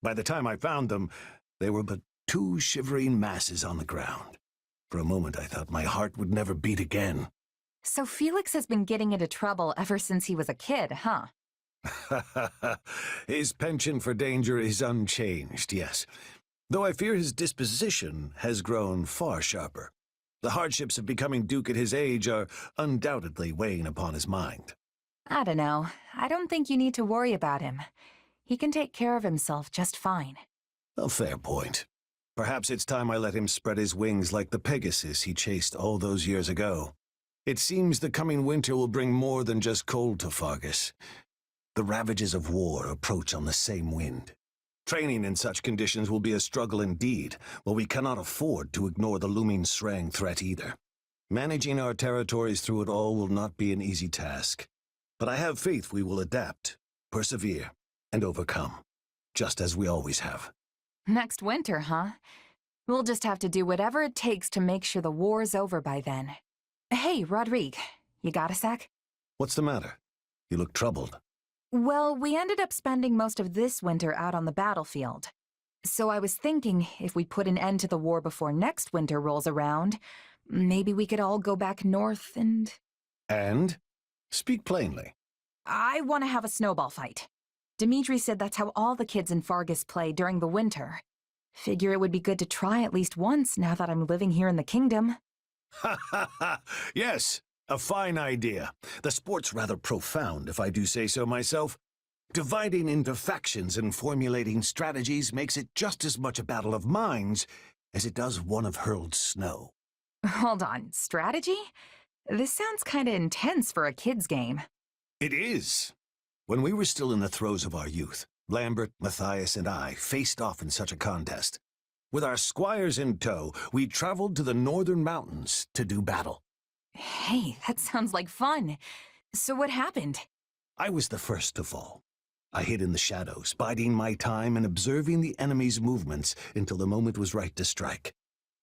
By the time I found them, they were but two shivering masses on the ground. For a moment I thought my heart would never beat again. So Felix has been getting into trouble ever since he was a kid, huh? His penchant for danger is unchanged, yes. Though I fear his disposition has grown far sharper. The hardships of becoming Duke at his age are undoubtedly weighing upon his mind. I don't know. I don't think you need to worry about him. He can take care of himself just fine. A fair point. Perhaps it's time I let him spread his wings like the Pegasus he chased all those years ago. It seems the coming winter will bring more than just cold to Fargus. The ravages of war approach on the same wind. Training in such conditions will be a struggle indeed, while we cannot afford to ignore the looming Srang threat either. Managing our territories through it all will not be an easy task. But I have faith we will adapt, persevere, and overcome, just as we always have. Next winter, huh? We'll just have to do whatever it takes to make sure the war's over by then. Hey, Rodrigue, you got a sec? What's the matter? You look troubled. Well, we ended up spending most of this winter out on the battlefield. So I was thinking if we put an end to the war before next winter rolls around, maybe we could all go back north and... And? Speak plainly. I want to have a snowball fight. Dimitri said that's how all the kids in Fargus play during the winter. Figure it would be good to try at least once now that I'm living here in the kingdom. Ha ha ha! Yes, a fine idea. The sport's rather profound, if I do say so myself. Dividing into factions and formulating strategies makes it just as much a battle of minds as it does one of hurled snow. Hold on, strategy? This sounds kinda intense for a kid's game. It is. When we were still in the throes of our youth, Lambert, Matthias, and I faced off in such a contest. With our squires in tow, we traveled to the northern mountains to do battle. Hey, that sounds like fun. So what happened? I was the first to fall. I hid in the shadows, biding my time and observing the enemy's movements until the moment was right to strike.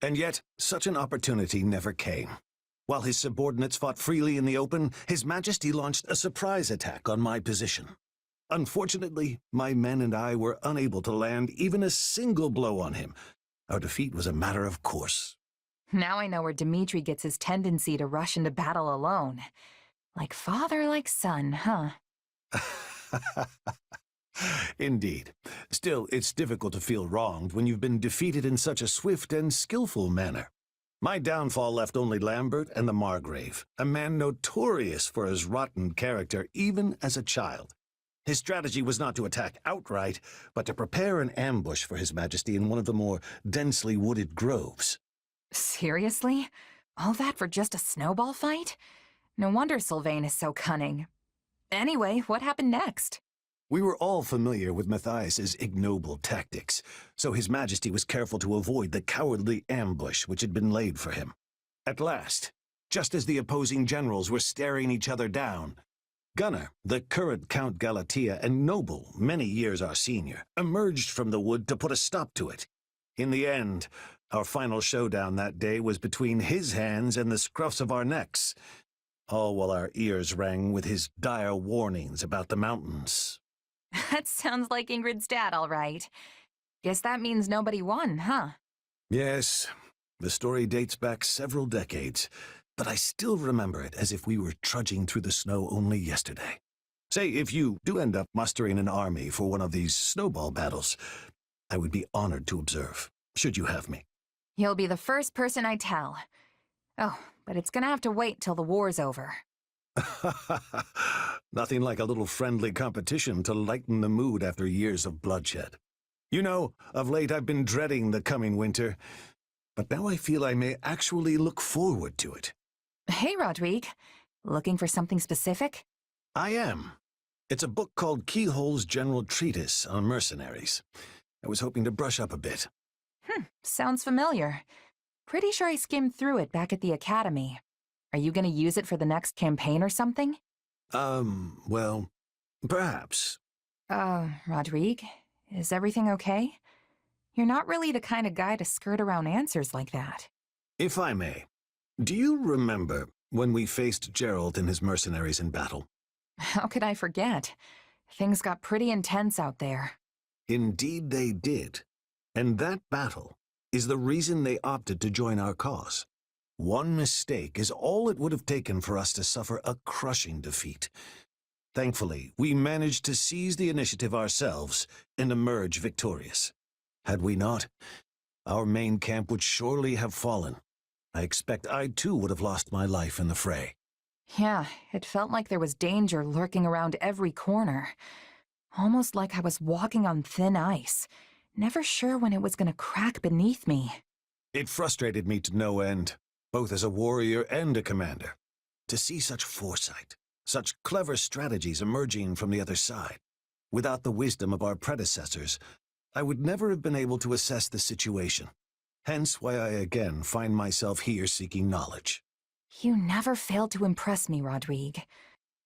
And yet, such an opportunity never came. While his subordinates fought freely in the open, His Majesty launched a surprise attack on my position. Unfortunately, my men and I were unable to land even a single blow on him. Our defeat was a matter of course. Now I know where Dimitri gets his tendency to rush into battle alone. Like father, like son, huh? Indeed. Still, it's difficult to feel wronged when you've been defeated in such a swift and skillful manner. My downfall left only Lambert and the Margrave, a man notorious for his rotten character even as a child. His strategy was not to attack outright, but to prepare an ambush for His Majesty in one of the more densely wooded groves. Seriously? All that for just a snowball fight? No wonder Sylvain is so cunning. Anyway, what happened next? We were all familiar with Matthias's ignoble tactics, so His Majesty was careful to avoid the cowardly ambush which had been laid for him. At last, just as the opposing generals were staring each other down, Gunnar, the current Count Galatea and noble, many years our senior, emerged from the wood to put a stop to it. In the end, our final showdown that day was between his hands and the scruffs of our necks, all while our ears rang with his dire warnings about the mountains. That sounds like Ingrid's dad, all right. Guess that means nobody won, huh? Yes, the story dates back several decades, but I still remember it as if we were trudging through the snow only yesterday. Say, if you do end up mustering an army for one of these snowball battles, I would be honored to observe, should you have me. You'll be the first person I tell. Oh, but it's gonna have to wait till the war's over. Nothing like a little friendly competition to lighten the mood after years of bloodshed. You know, of late I've been dreading the coming winter, but now I feel I may actually look forward to it. Hey, Rodrigue. Looking for something specific? I am. It's a book called Keyhole's General Treatise on Mercenaries. I was hoping to brush up a bit. Sounds familiar. Pretty sure I skimmed through it back at the academy. Are you gonna use it for the next campaign or something? Well, perhaps. Rodrigue, is everything okay? You're not really the kind of guy to skirt around answers like that. If I may, do you remember when we faced Geralt and his mercenaries in battle? How could I forget? Things got pretty intense out there. Indeed they did. And that battle is the reason they opted to join our cause. One mistake is all it would have taken for us to suffer a crushing defeat. Thankfully, we managed to seize the initiative ourselves and emerge victorious. Had we not, our main camp would surely have fallen. I expect I too would have lost my life in the fray. Yeah, it felt like there was danger lurking around every corner. Almost like I was walking on thin ice, never sure when it was gonna crack beneath me. It frustrated me to no end, both as a warrior and a commander. To see such foresight, such clever strategies emerging from the other side. Without the wisdom of our predecessors, I would never have been able to assess the situation. Hence why I again find myself here seeking knowledge. You never failed to impress me, Rodrigue.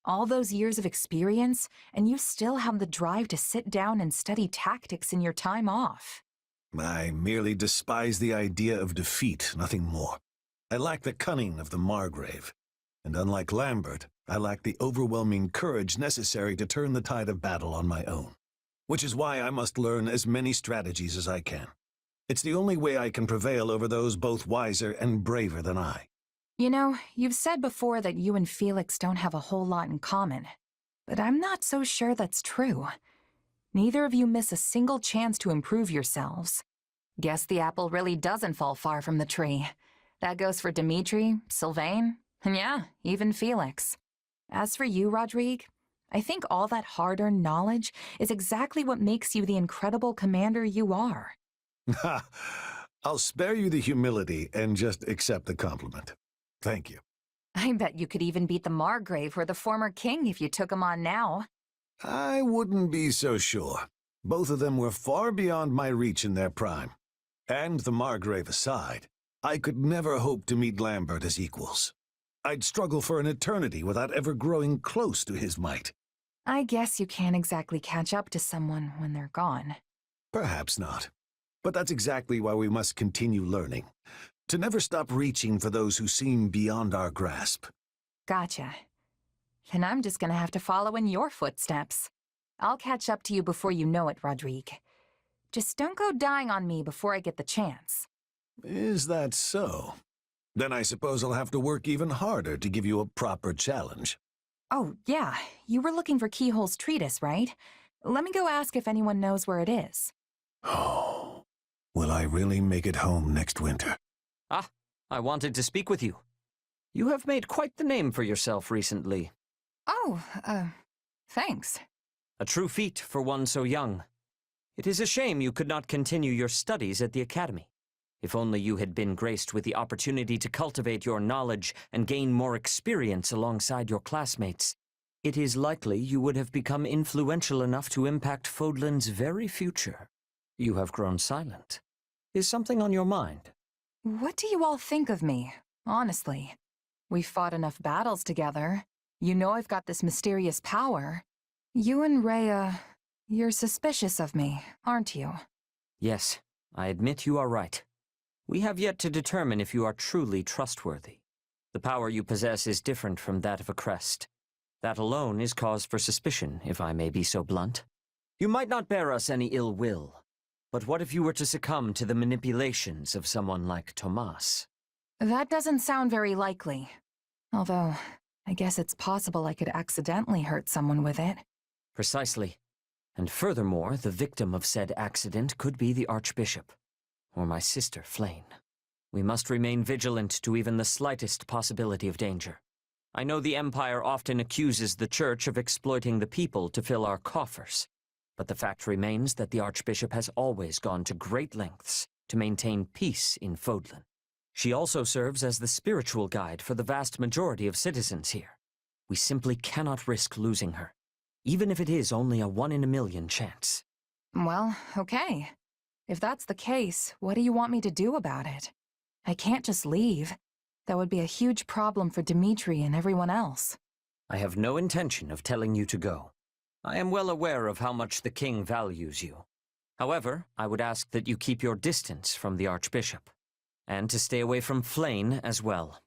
All those years of experience, and you still have the drive to sit down and study tactics in your time off. I merely despise the idea of defeat, nothing more. I lack the cunning of the Margrave. And unlike Lambert, I lack the overwhelming courage necessary to turn the tide of battle on my own. Which is why I must learn as many strategies as I can. It's the only way I can prevail over those both wiser and braver than I. You know, you've said before that you and Felix don't have a whole lot in common. But I'm not so sure that's true. Neither of you miss a single chance to improve yourselves. Guess the apple really doesn't fall far from the tree. That goes for Dimitri, Sylvain, and yeah, even Felix. As for you, Rodrigue, I think all that hard-earned knowledge is exactly what makes you the incredible commander you are. Ha! I'll spare you the humility and just accept the compliment. Thank you. I bet you could even beat the Margrave or the former king if you took him on now. I wouldn't be so sure. Both of them were far beyond my reach in their prime. And the Margrave aside, I could never hope to meet Lambert as equals. I'd struggle for an eternity without ever growing close to his might. I guess you can't exactly catch up to someone when they're gone. Perhaps not. But that's exactly why we must continue learning. To never stop reaching for those who seem beyond our grasp. Gotcha. Then I'm just gonna have to follow in your footsteps. I'll catch up to you before you know it, Rodrigue. Just don't go dying on me before I get the chance. Is that so? Then I suppose I'll have to work even harder to give you a proper challenge. Oh, yeah. You were looking for Keyhole's treatise, right? Let me go ask if anyone knows where it is. Oh, will I really make it home next winter? Ah, I wanted to speak with you. You have made quite the name for yourself recently. Oh, thanks. A true feat for one so young. It is a shame you could not continue your studies at the academy. If only you had been graced with the opportunity to cultivate your knowledge and gain more experience alongside your classmates, it is likely you would have become influential enough to impact Fodlan's very future. You have grown silent. Is something on your mind? What do you all think of me, honestly? We've fought enough battles together. You know I've got this mysterious power. You and Rhea, you're suspicious of me, aren't you? Yes, I admit you are right. We have yet to determine if you are truly trustworthy. The power you possess is different from that of a crest. That alone is cause for suspicion, if I may be so blunt. You might not bear us any ill will, but what if you were to succumb to the manipulations of someone like Tomas? That doesn't sound very likely. Although, I guess it's possible I could accidentally hurt someone with it. Precisely. And furthermore, the victim of said accident could be the Archbishop. Or my sister, Flayn. We must remain vigilant to even the slightest possibility of danger. I know the Empire often accuses the Church of exploiting the people to fill our coffers, but the fact remains that the Archbishop has always gone to great lengths to maintain peace in Fodlan. She also serves as the spiritual guide for the vast majority of citizens here. We simply cannot risk losing her, even if it is only a 1 in a million chance. Well, okay. If that's the case, what do you want me to do about it? I can't just leave. That would be a huge problem for Dimitri and everyone else. I have no intention of telling you to go. I am well aware of how much the king values you. However, I would ask that you keep your distance from the Archbishop, and to stay away from Flayn as well.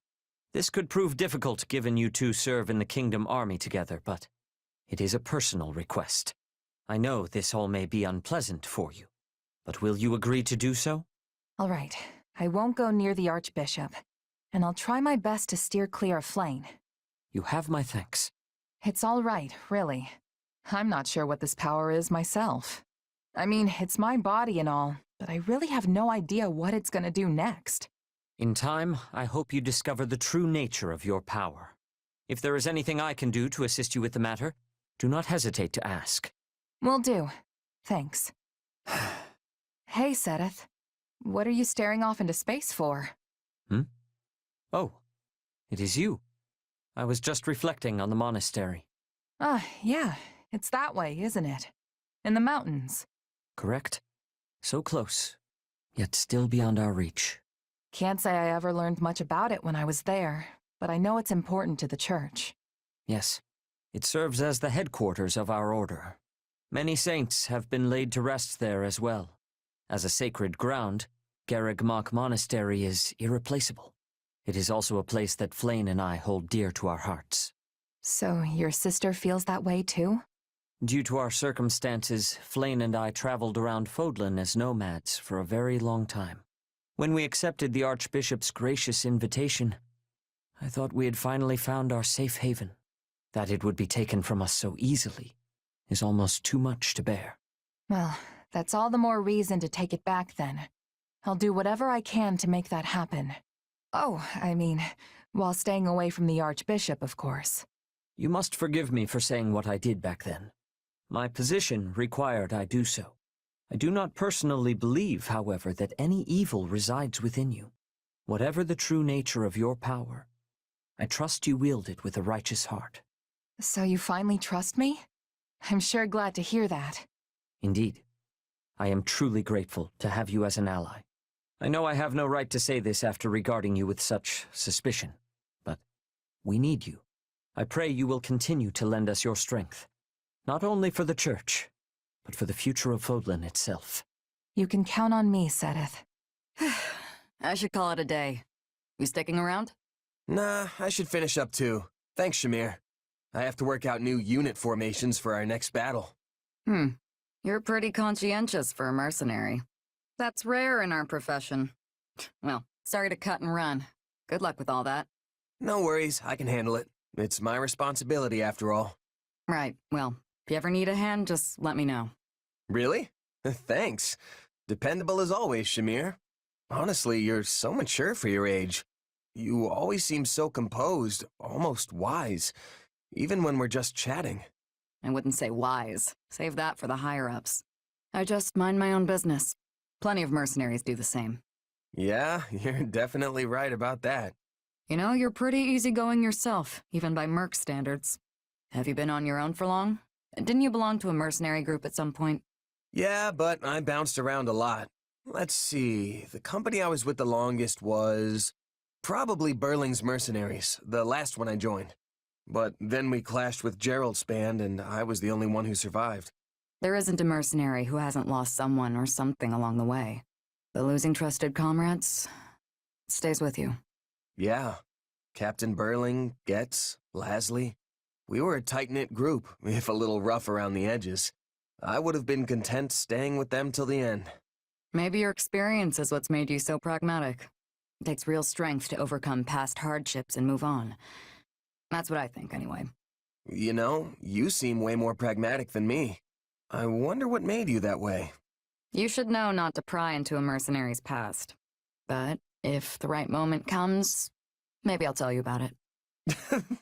This could prove difficult given you two serve in the Kingdom Army together, but it is a personal request. I know this all may be unpleasant for you, but will you agree to do so? All right. I won't go near the Archbishop, and I'll try my best to steer clear of Flayn. You have my thanks. It's all right, really. I'm not sure what this power is myself. I mean, it's my body and all, but I really have no idea what it's gonna do next. In time, I hope you discover the true nature of your power. If there is anything I can do to assist you with the matter, do not hesitate to ask. Will do. Thanks. Hey, Sedith. What are you staring off into space for? Oh, it is you. I was just reflecting on the monastery. Ah, yeah. It's that way, isn't it? In the mountains. Correct? So close, yet still beyond our reach. Can't say I ever learned much about it when I was there, but I know it's important to the church. Yes, it serves as the headquarters of our order. Many saints have been laid to rest there as well. As a sacred ground, Garreg Monastery is irreplaceable. It is also a place that Flane and I hold dear to our hearts. So your sister feels that way too? Due to our circumstances, Flane and I traveled around Fodlan as nomads for a very long time. When we accepted the Archbishop's gracious invitation, I thought we had finally found our safe haven. That it would be taken from us so easily is almost too much to bear. Well, that's all the more reason to take it back then. I'll do whatever I can to make that happen. Oh, I mean, while staying away from the Archbishop, of course. You must forgive me for saying what I did back then. My position required I do so. I do not personally believe, however, that any evil resides within you. Whatever the true nature of your power, I trust you wield it with a righteous heart. So you finally trust me? I'm sure glad to hear that. Indeed. I am truly grateful to have you as an ally. I know I have no right to say this after regarding you with such suspicion, but we need you. I pray you will continue to lend us your strength, not only for the Church, but for the future of Fodlan itself. You can count on me, Sedith. I should call it a day. You sticking around? Nah, I should finish up too. Thanks, Shamir. I have to work out new unit formations for our next battle. You're pretty conscientious for a mercenary. That's rare in our profession. Well, sorry to cut and run. Good luck with all that. No worries, I can handle it. It's my responsibility after all. Right, well, if you ever need a hand, just let me know. Really? Thanks. Dependable as always, Shamir. Honestly, you're so mature for your age. You always seem so composed, almost wise, even when we're just chatting. I wouldn't say wise. Save that for the higher-ups. I just mind my own business. Plenty of mercenaries do the same. Yeah, you're definitely right about that. You know, you're pretty easygoing yourself, even by merc standards. Have you been on your own for long? Didn't you belong to a mercenary group at some point? Yeah, but I bounced around a lot. Let's see, the company I was with the longest was probably Burling's Mercenaries, the last one I joined. But then we clashed with Gerald's band, and I was the only one who survived. There isn't a mercenary who hasn't lost someone or something along the way. But losing trusted comrades stays with you. Yeah. Captain Burling, Getz, Lasley. We were a tight-knit group, if a little rough around the edges. I would have been content staying with them till the end. Maybe your experience is what's made you so pragmatic. It takes real strength to overcome past hardships and move on. That's what I think, anyway. You know, you seem way more pragmatic than me. I wonder what made you that way. You should know not to pry into a mercenary's past. But if the right moment comes, maybe I'll tell you about it.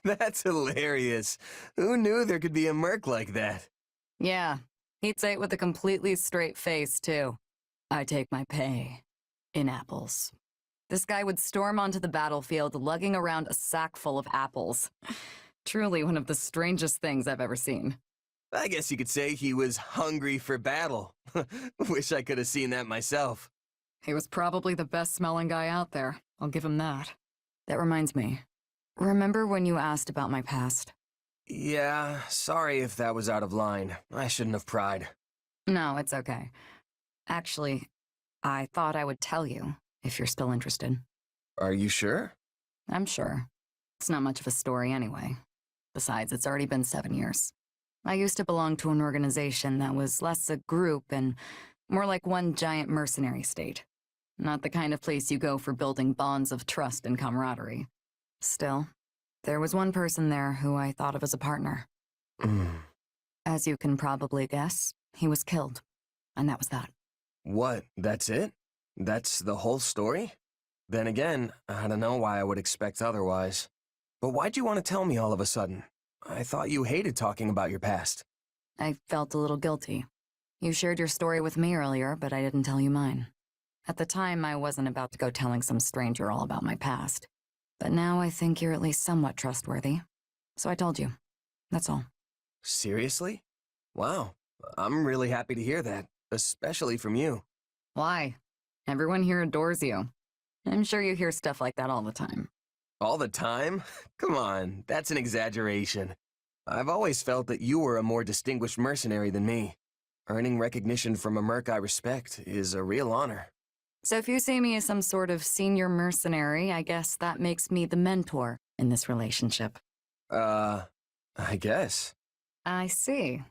That's hilarious. Who knew there could be a merc like that? Yeah, he'd say it with a completely straight face, too. I take my pay in apples. This guy would storm onto the battlefield lugging around a sack full of apples. Truly one of the strangest things I've ever seen. I guess you could say he was hungry for battle. Wish I could have seen that myself. He was probably the best-smelling guy out there. I'll give him that. That reminds me. Remember when you asked about my past? Yeah, sorry if that was out of line. I shouldn't have pried. No, it's okay. Actually, I thought I would tell you, if you're still interested. Are you sure? I'm sure. It's not much of a story anyway. Besides, it's already been 7 years. I used to belong to an organization that was less a group and more like one giant mercenary state. Not the kind of place you go for building bonds of trust and camaraderie. Still, there was one person there who I thought of as a partner. As you can probably guess, he was killed. And that was that. What, that's it? That's the whole story? Then again, I don't know why I would expect otherwise. But why'd you want to tell me all of a sudden? I thought you hated talking about your past. I felt a little guilty. You shared your story with me earlier, but I didn't tell you mine. At the time, I wasn't about to go telling some stranger all about my past. But now I think you're at least somewhat trustworthy. So I told you. That's all. Seriously? Wow. I'm really happy to hear that, especially from you. Why? Everyone here adores you. I'm sure you hear stuff like that all the time. All the time? Come on, that's an exaggeration. I've always felt that you were a more distinguished mercenary than me. Earning recognition from a merc I respect is a real honor. So if you see me as some sort of senior mercenary, I guess that makes me the mentor in this relationship. I guess. I see.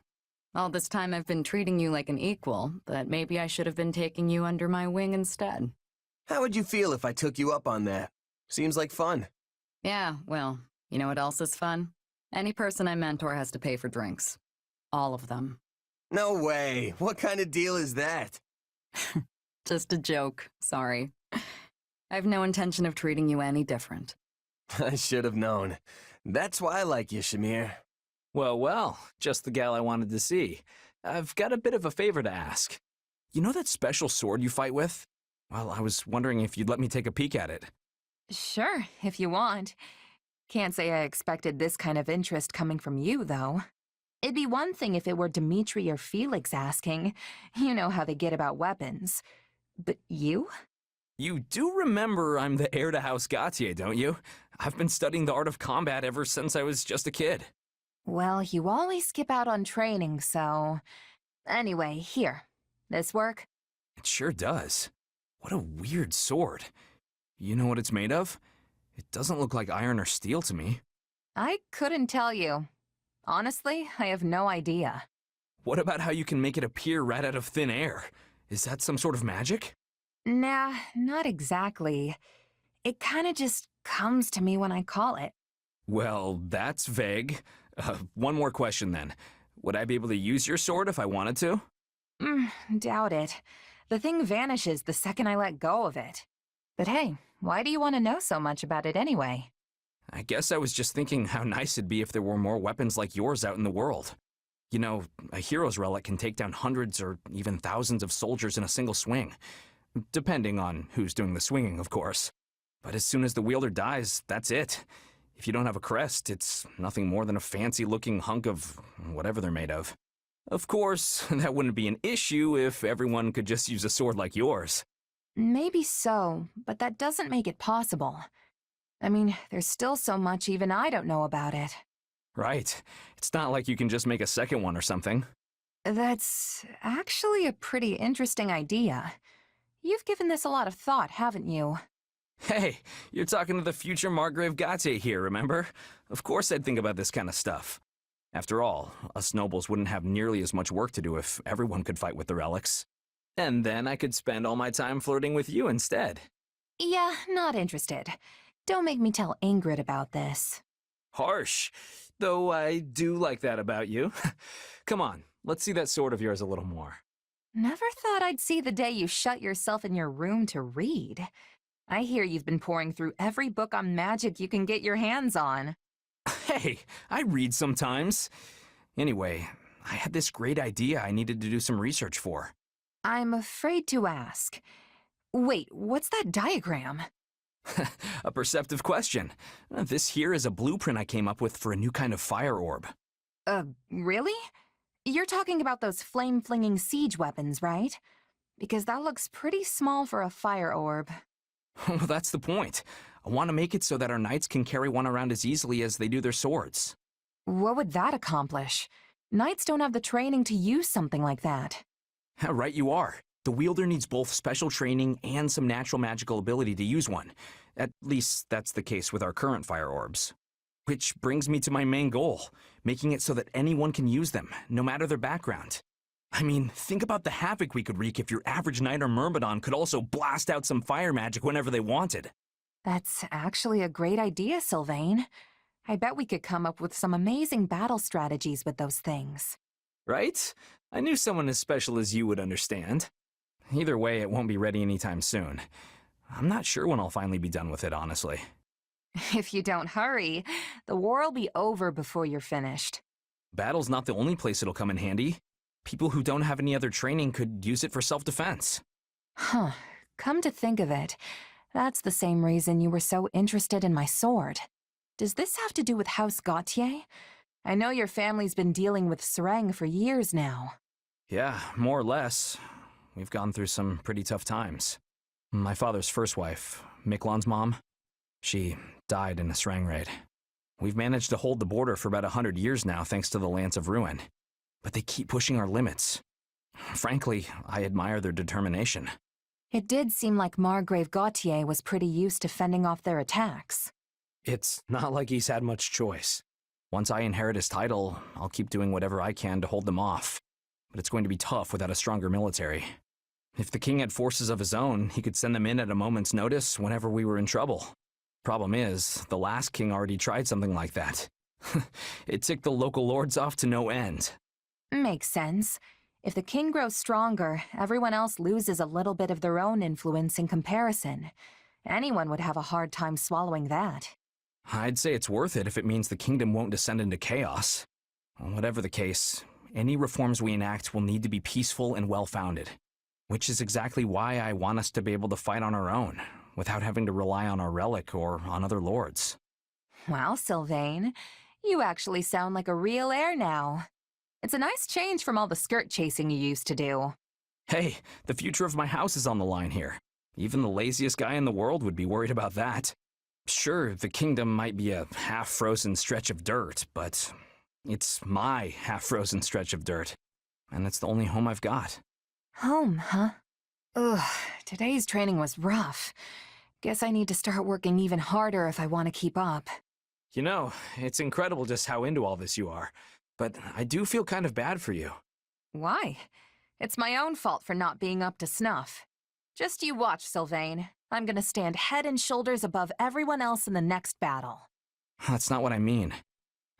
All this time I've been treating you like an equal, but maybe I should have been taking you under my wing instead. How would you feel if I took you up on that? Seems like fun. Yeah, well, you know what else is fun? Any person I mentor has to pay for drinks. All of them. No way. What kind of deal is that? Just a joke, sorry. I have no intention of treating you any different. I should have known. That's why I like you, Shamir. Well, well, just the gal I wanted to see. I've got a bit of a favor to ask. You know that special sword you fight with? Well, I was wondering if you'd let me take a peek at it. Sure, if you want. Can't say I expected this kind of interest coming from you, though. It'd be one thing if it were Dimitri or Felix asking. You know how they get about weapons. But you? You do remember I'm the heir to House Gautier, don't you? I've been studying the art of combat ever since I was just a kid. Well, you always skip out on training, so... Anyway, here. This work? It sure does. What a weird sword. You know what it's made of? It doesn't look like iron or steel to me. I couldn't tell you. Honestly, I have no idea. What about how you can make it appear right out of thin air? Is that some sort of magic? Nah, not exactly. It kinda just comes to me when I call it. Well, that's vague. One more question then. Would I be able to use your sword if I wanted to? Doubt it. The thing vanishes the second I let go of it. But hey, why do you want to know so much about it anyway? I guess I was just thinking how nice it'd be if there were more weapons like yours out in the world. You know, a hero's relic can take down hundreds or even thousands of soldiers in a single swing. Depending on who's doing the swinging, of course. But as soon as the wielder dies, that's it. If you don't have a crest, it's nothing more than a fancy-looking hunk of whatever they're made of. Of course, that wouldn't be an issue if everyone could just use a sword like yours. Maybe so, but that doesn't make it possible. I mean, there's still so much even I don't know about it. Right. It's not like you can just make a second one or something. That's actually a pretty interesting idea. You've given this a lot of thought, haven't you? Hey, you're talking to the future Margrave Gautier here, remember? Of course I'd think about this kind of stuff. After all, us nobles wouldn't have nearly as much work to do if everyone could fight with the relics. And then I could spend all my time flirting with you instead. Yeah, not interested. Don't make me tell Ingrid about this. Harsh, though I do like that about you. Come on, let's see that sword of yours a little more. Never thought I'd see the day you shut yourself in your room to read. I hear you've been pouring through every book on magic you can get your hands on. Hey, I read sometimes. Anyway, I had this great idea I needed to do some research for. I'm afraid to ask. Wait, what's that diagram? A perceptive question. This here is a blueprint I came up with for a new kind of fire orb. Really? You're talking about those flame-flinging siege weapons, right? Because that looks pretty small for a fire orb. Well, that's the point. I want to make it so that our knights can carry one around as easily as they do their swords. What would that accomplish? Knights don't have the training to use something like that. Right you are. The wielder needs both special training and some natural magical ability to use one. At least that's the case with our current fire orbs. Which brings me to my main goal, making it so that anyone can use them, no matter their background. I mean, think about the havoc we could wreak if your average knight or myrmidon could also blast out some fire magic whenever they wanted. That's actually a great idea, Sylvain. I bet we could come up with some amazing battle strategies with those things. Right? I knew someone as special as you would understand. Either way, it won't be ready anytime soon. I'm not sure when I'll finally be done with it, honestly. If you don't hurry, the war will be over before you're finished. Battle's not the only place it'll come in handy. People who don't have any other training could use it for self-defense. Huh. Come to think of it, That's the same reason you were so interested in my sword. Does this have to do with House Gautier? I know your family's been dealing with Sereng for years now. Yeah, more or less. We've gone through some pretty tough times. My father's first wife, Miklon's mom, she died in a Sereng raid. We've managed to hold the border for about 100 years now thanks to the Lance of Ruin. But they keep pushing our limits. Frankly, I admire their determination. It did seem like Margrave Gautier was pretty used to fending off their attacks. It's not like he's had much choice. Once I inherit his title, I'll keep doing whatever I can to hold them off. But it's going to be tough without a stronger military. If the king had forces of his own, he could send them in at a moment's notice whenever we were in trouble. Problem is, the last king already tried something like that. It ticked the local lords off to no end. Makes sense. If the king grows stronger, everyone else loses a little bit of their own influence in comparison. Anyone would have a hard time swallowing that. I'd say it's worth it if it means the kingdom won't descend into chaos. Whatever the case, any reforms we enact will need to be peaceful and well-founded. Which is exactly why I want us to be able to fight on our own, without having to rely on our relic or on other lords. Well, Sylvain, you actually sound like a real heir now. It's a nice change from all the skirt chasing you used to do. Hey, the future of my house is on the line here. Even the laziest guy in the world would be worried about that. Sure, the kingdom might be a half-frozen stretch of dirt, but it's my half-frozen stretch of dirt. And it's the only home I've got. Home, huh? Ugh, today's training was rough. Guess I need to start working even harder if I want to keep up. You know, it's incredible just how into all this you are. But I do feel kind of bad for you. Why? It's my own fault for not being up to snuff. Just you watch, Sylvain. I'm gonna stand head and shoulders above everyone else in the next battle. That's not what I mean.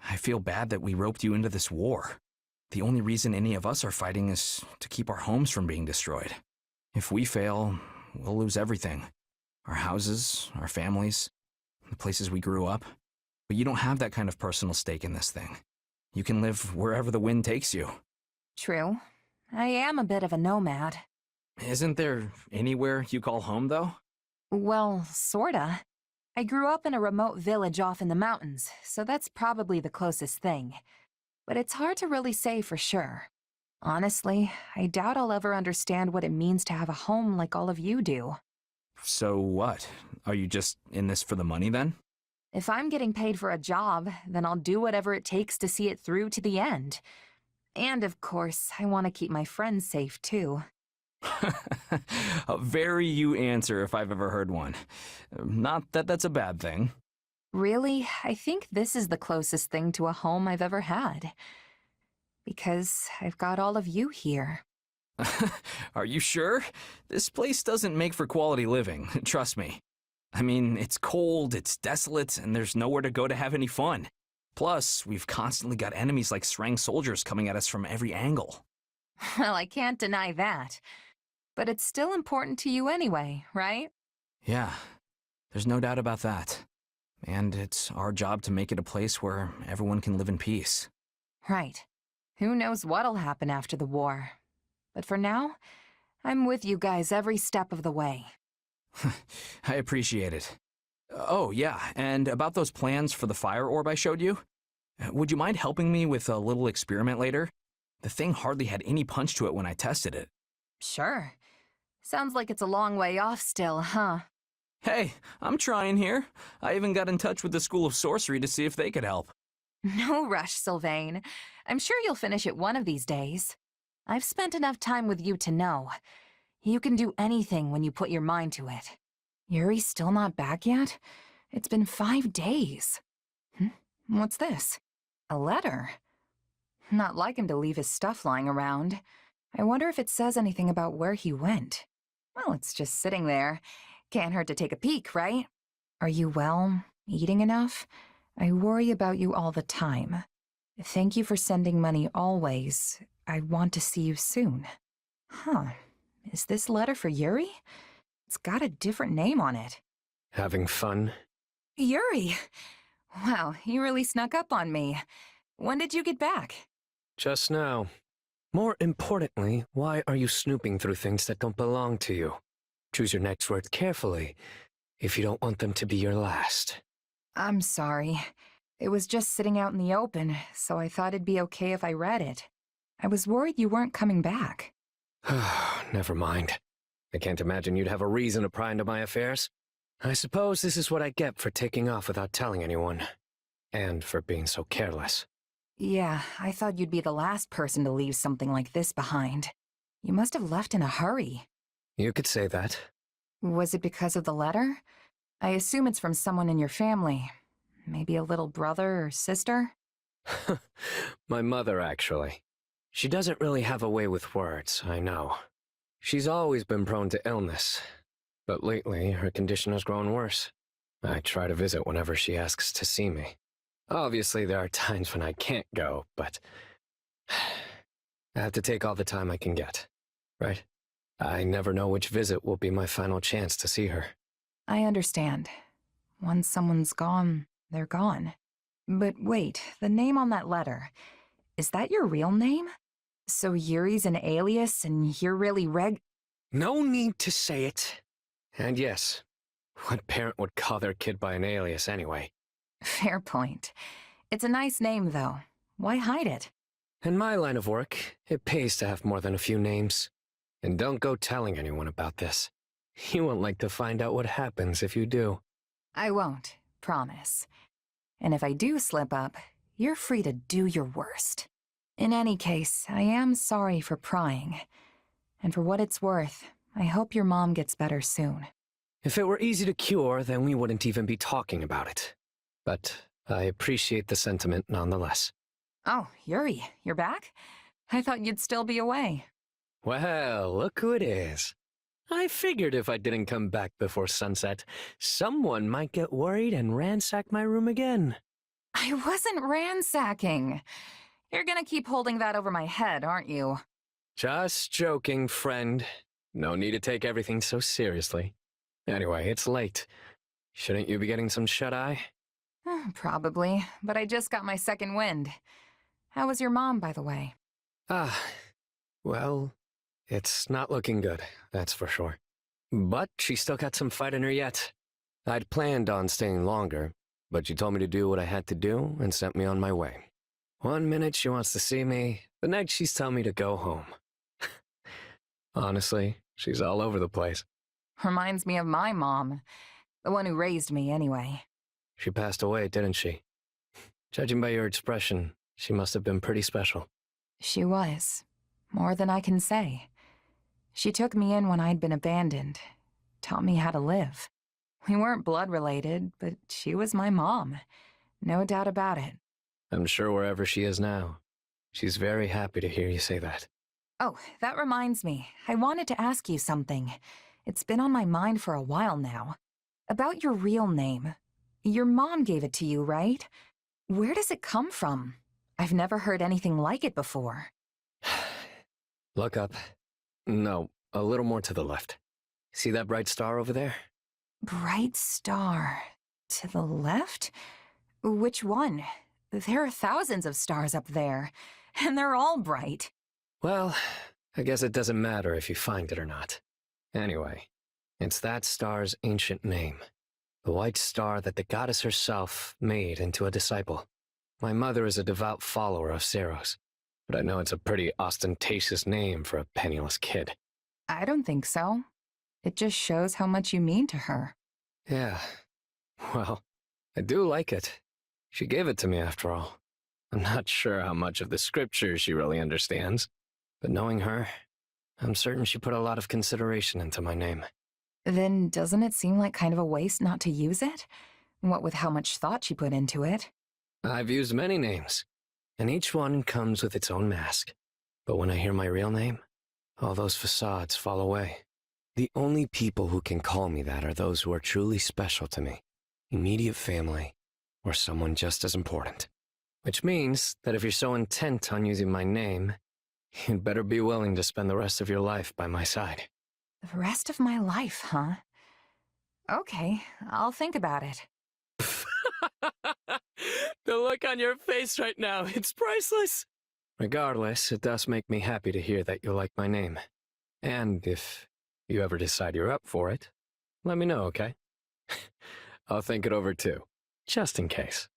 I feel bad that we roped you into this war. The only reason any of us are fighting is to keep our homes from being destroyed. If we fail, we'll lose everything. Our houses, our families, the places we grew up. But you don't have that kind of personal stake in this thing. You can live wherever the wind takes you. True. I am a bit of a nomad. Isn't there anywhere you call home, though? Well, sorta. I grew up in a remote village off in the mountains, so that's probably the closest thing. But it's hard to really say for sure. Honestly, I doubt I'll ever understand what it means to have a home like all of you do. So what? Are you just in this for the money, then? If I'm getting paid for a job, then I'll do whatever it takes to see it through to the end. And of course, I want to keep my friends safe, too. A very you answer if I've ever heard one. Not that that's a bad thing. Really, I think this is the closest thing to a home I've ever had. Because I've got all of you here. Are you sure? This place doesn't make for quality living, trust me. I mean, it's cold, it's desolate, and there's nowhere to go to have any fun. Plus, we've constantly got enemies like Sereng soldiers coming at us from every angle. Well, I can't deny that. But it's still important to you anyway, right? Yeah, there's no doubt about that. And it's our job to make it a place where everyone can live in peace. Right. Who knows what'll happen after the war. But for now, I'm with you guys every step of the way. I appreciate it. Oh, yeah, and about those plans for the fire orb I showed you? Would you mind helping me with a little experiment later? The thing hardly had any punch to it when I tested it. Sure. Sounds like it's a long way off still, huh? Hey, I'm trying here. I even got in touch with the School of Sorcery to see if they could help. No rush, Sylvain. I'm sure you'll finish it one of these days. I've spent enough time with you to know. You can do anything when you put your mind to it. Yuri's still not back yet? It's been 5 days. What's this? A letter? Not like him to leave his stuff lying around. I wonder if it says anything about where he went. Well, it's just sitting there. Can't hurt to take a peek, right? Are you well? Eating enough? I worry about you all the time. Thank you for sending money always. I want to see you soon. Huh. Is this letter for Yuri? It's got a different name on it. Having fun? Yuri! Wow, you really snuck up on me. When did you get back? Just now. More importantly, why are you snooping through things that don't belong to you? Choose your next words carefully. if you don't want them to be your last. I'm sorry. It was just sitting out in the open, so I thought it'd be okay if I read it. I was worried you weren't coming back. Never mind. I can't imagine you'd have a reason to pry into my affairs. I suppose this is what I get for taking off without telling anyone. And for being so careless. Yeah, I thought you'd be the last person to leave something like this behind. You must have left in a hurry. You could say that. Was it because of the letter? I assume it's from someone in your family. Maybe a little brother or sister? My mother, actually. She doesn't really have a way with words, I know. She's always been prone to illness, but lately her condition has grown worse. I try to visit whenever she asks to see me. Obviously, there are times when I can't go, but I have to take all the time I can get, right? I never know which visit will be my final chance to see her. I understand. Once someone's gone, they're gone. But wait, the name on that letter, is that your real name? So Yuri's an alias and you're really No need to say it. And yes, what parent would call their kid by an alias anyway? Fair point. It's a nice name, though. Why hide it? In my line of work, it pays to have more than a few names. And don't go telling anyone about this. You won't like to find out what happens if you do. I won't, promise. And if I do slip up, you're free to do your worst. In any case, I am sorry for prying. And for what it's worth, I hope your mom gets better soon. If it were easy to cure, then we wouldn't even be talking about it. But I appreciate the sentiment nonetheless. Oh, Yuri, you're back? I thought you'd still be away. Well, look who it is. I figured if I didn't come back before sunset, someone might get worried and ransack my room again. I wasn't ransacking. You're gonna keep holding that over my head, aren't you? Just joking, friend. No need to take everything so seriously. Anyway, it's late. Shouldn't you be getting some shut-eye? Probably, but I just got my second wind. How was your mom, by the way? Well, it's not looking good, that's for sure. But she's still got some fight in her yet. I'd planned on staying longer, but she told me to do what I had to do and sent me on my way. One minute she wants to see me, the next she's telling me to go home. Honestly, she's all over the place. Reminds me of my mom. The one who raised me, anyway. She passed away, didn't she? Judging by your expression, she must have been pretty special. She was. More than I can say. She took me in when I'd been abandoned. Taught me how to live. We weren't blood-related, but she was my mom. No doubt about it. I'm sure wherever she is now, she's very happy to hear you say that. Oh, that reminds me. I wanted to ask you something. It's been on my mind for a while now. About your real name. Your mom gave it to you, right? Where does it come from? I've never heard anything like it before. Look up. No, a little more to the left. See that bright star over there? Bright star. To the left? Which one? There are thousands of stars up there, and they're all bright. Well, I guess it doesn't matter if you find it or not. Anyway, it's that star's ancient name. The white star that the goddess herself made into a disciple. My mother is a devout follower of Ceros, but I know it's a pretty ostentatious name for a penniless kid. I don't think so. It just shows how much you mean to her. Yeah. Well, I do like it. She gave it to me after all. I'm not sure how much of the scriptures she really understands, but knowing her, I'm certain she put a lot of consideration into my name. Then doesn't it seem like kind of a waste not to use it? What with how much thought she put into it? I've used many names, and each one comes with its own mask. But when I hear my real name, all those facades fall away. The only people who can call me that are those who are truly special to me, immediate family, or someone just as important. Which means that if you're so intent on using my name, you'd better be willing to spend the rest of your life by my side. The rest of my life, huh? Okay, I'll think about it. The look on your face right now, it's priceless. Regardless, it does make me happy to hear that you like my name. And if you ever decide you're up for it, let me know, okay? I'll think it over too, just in case.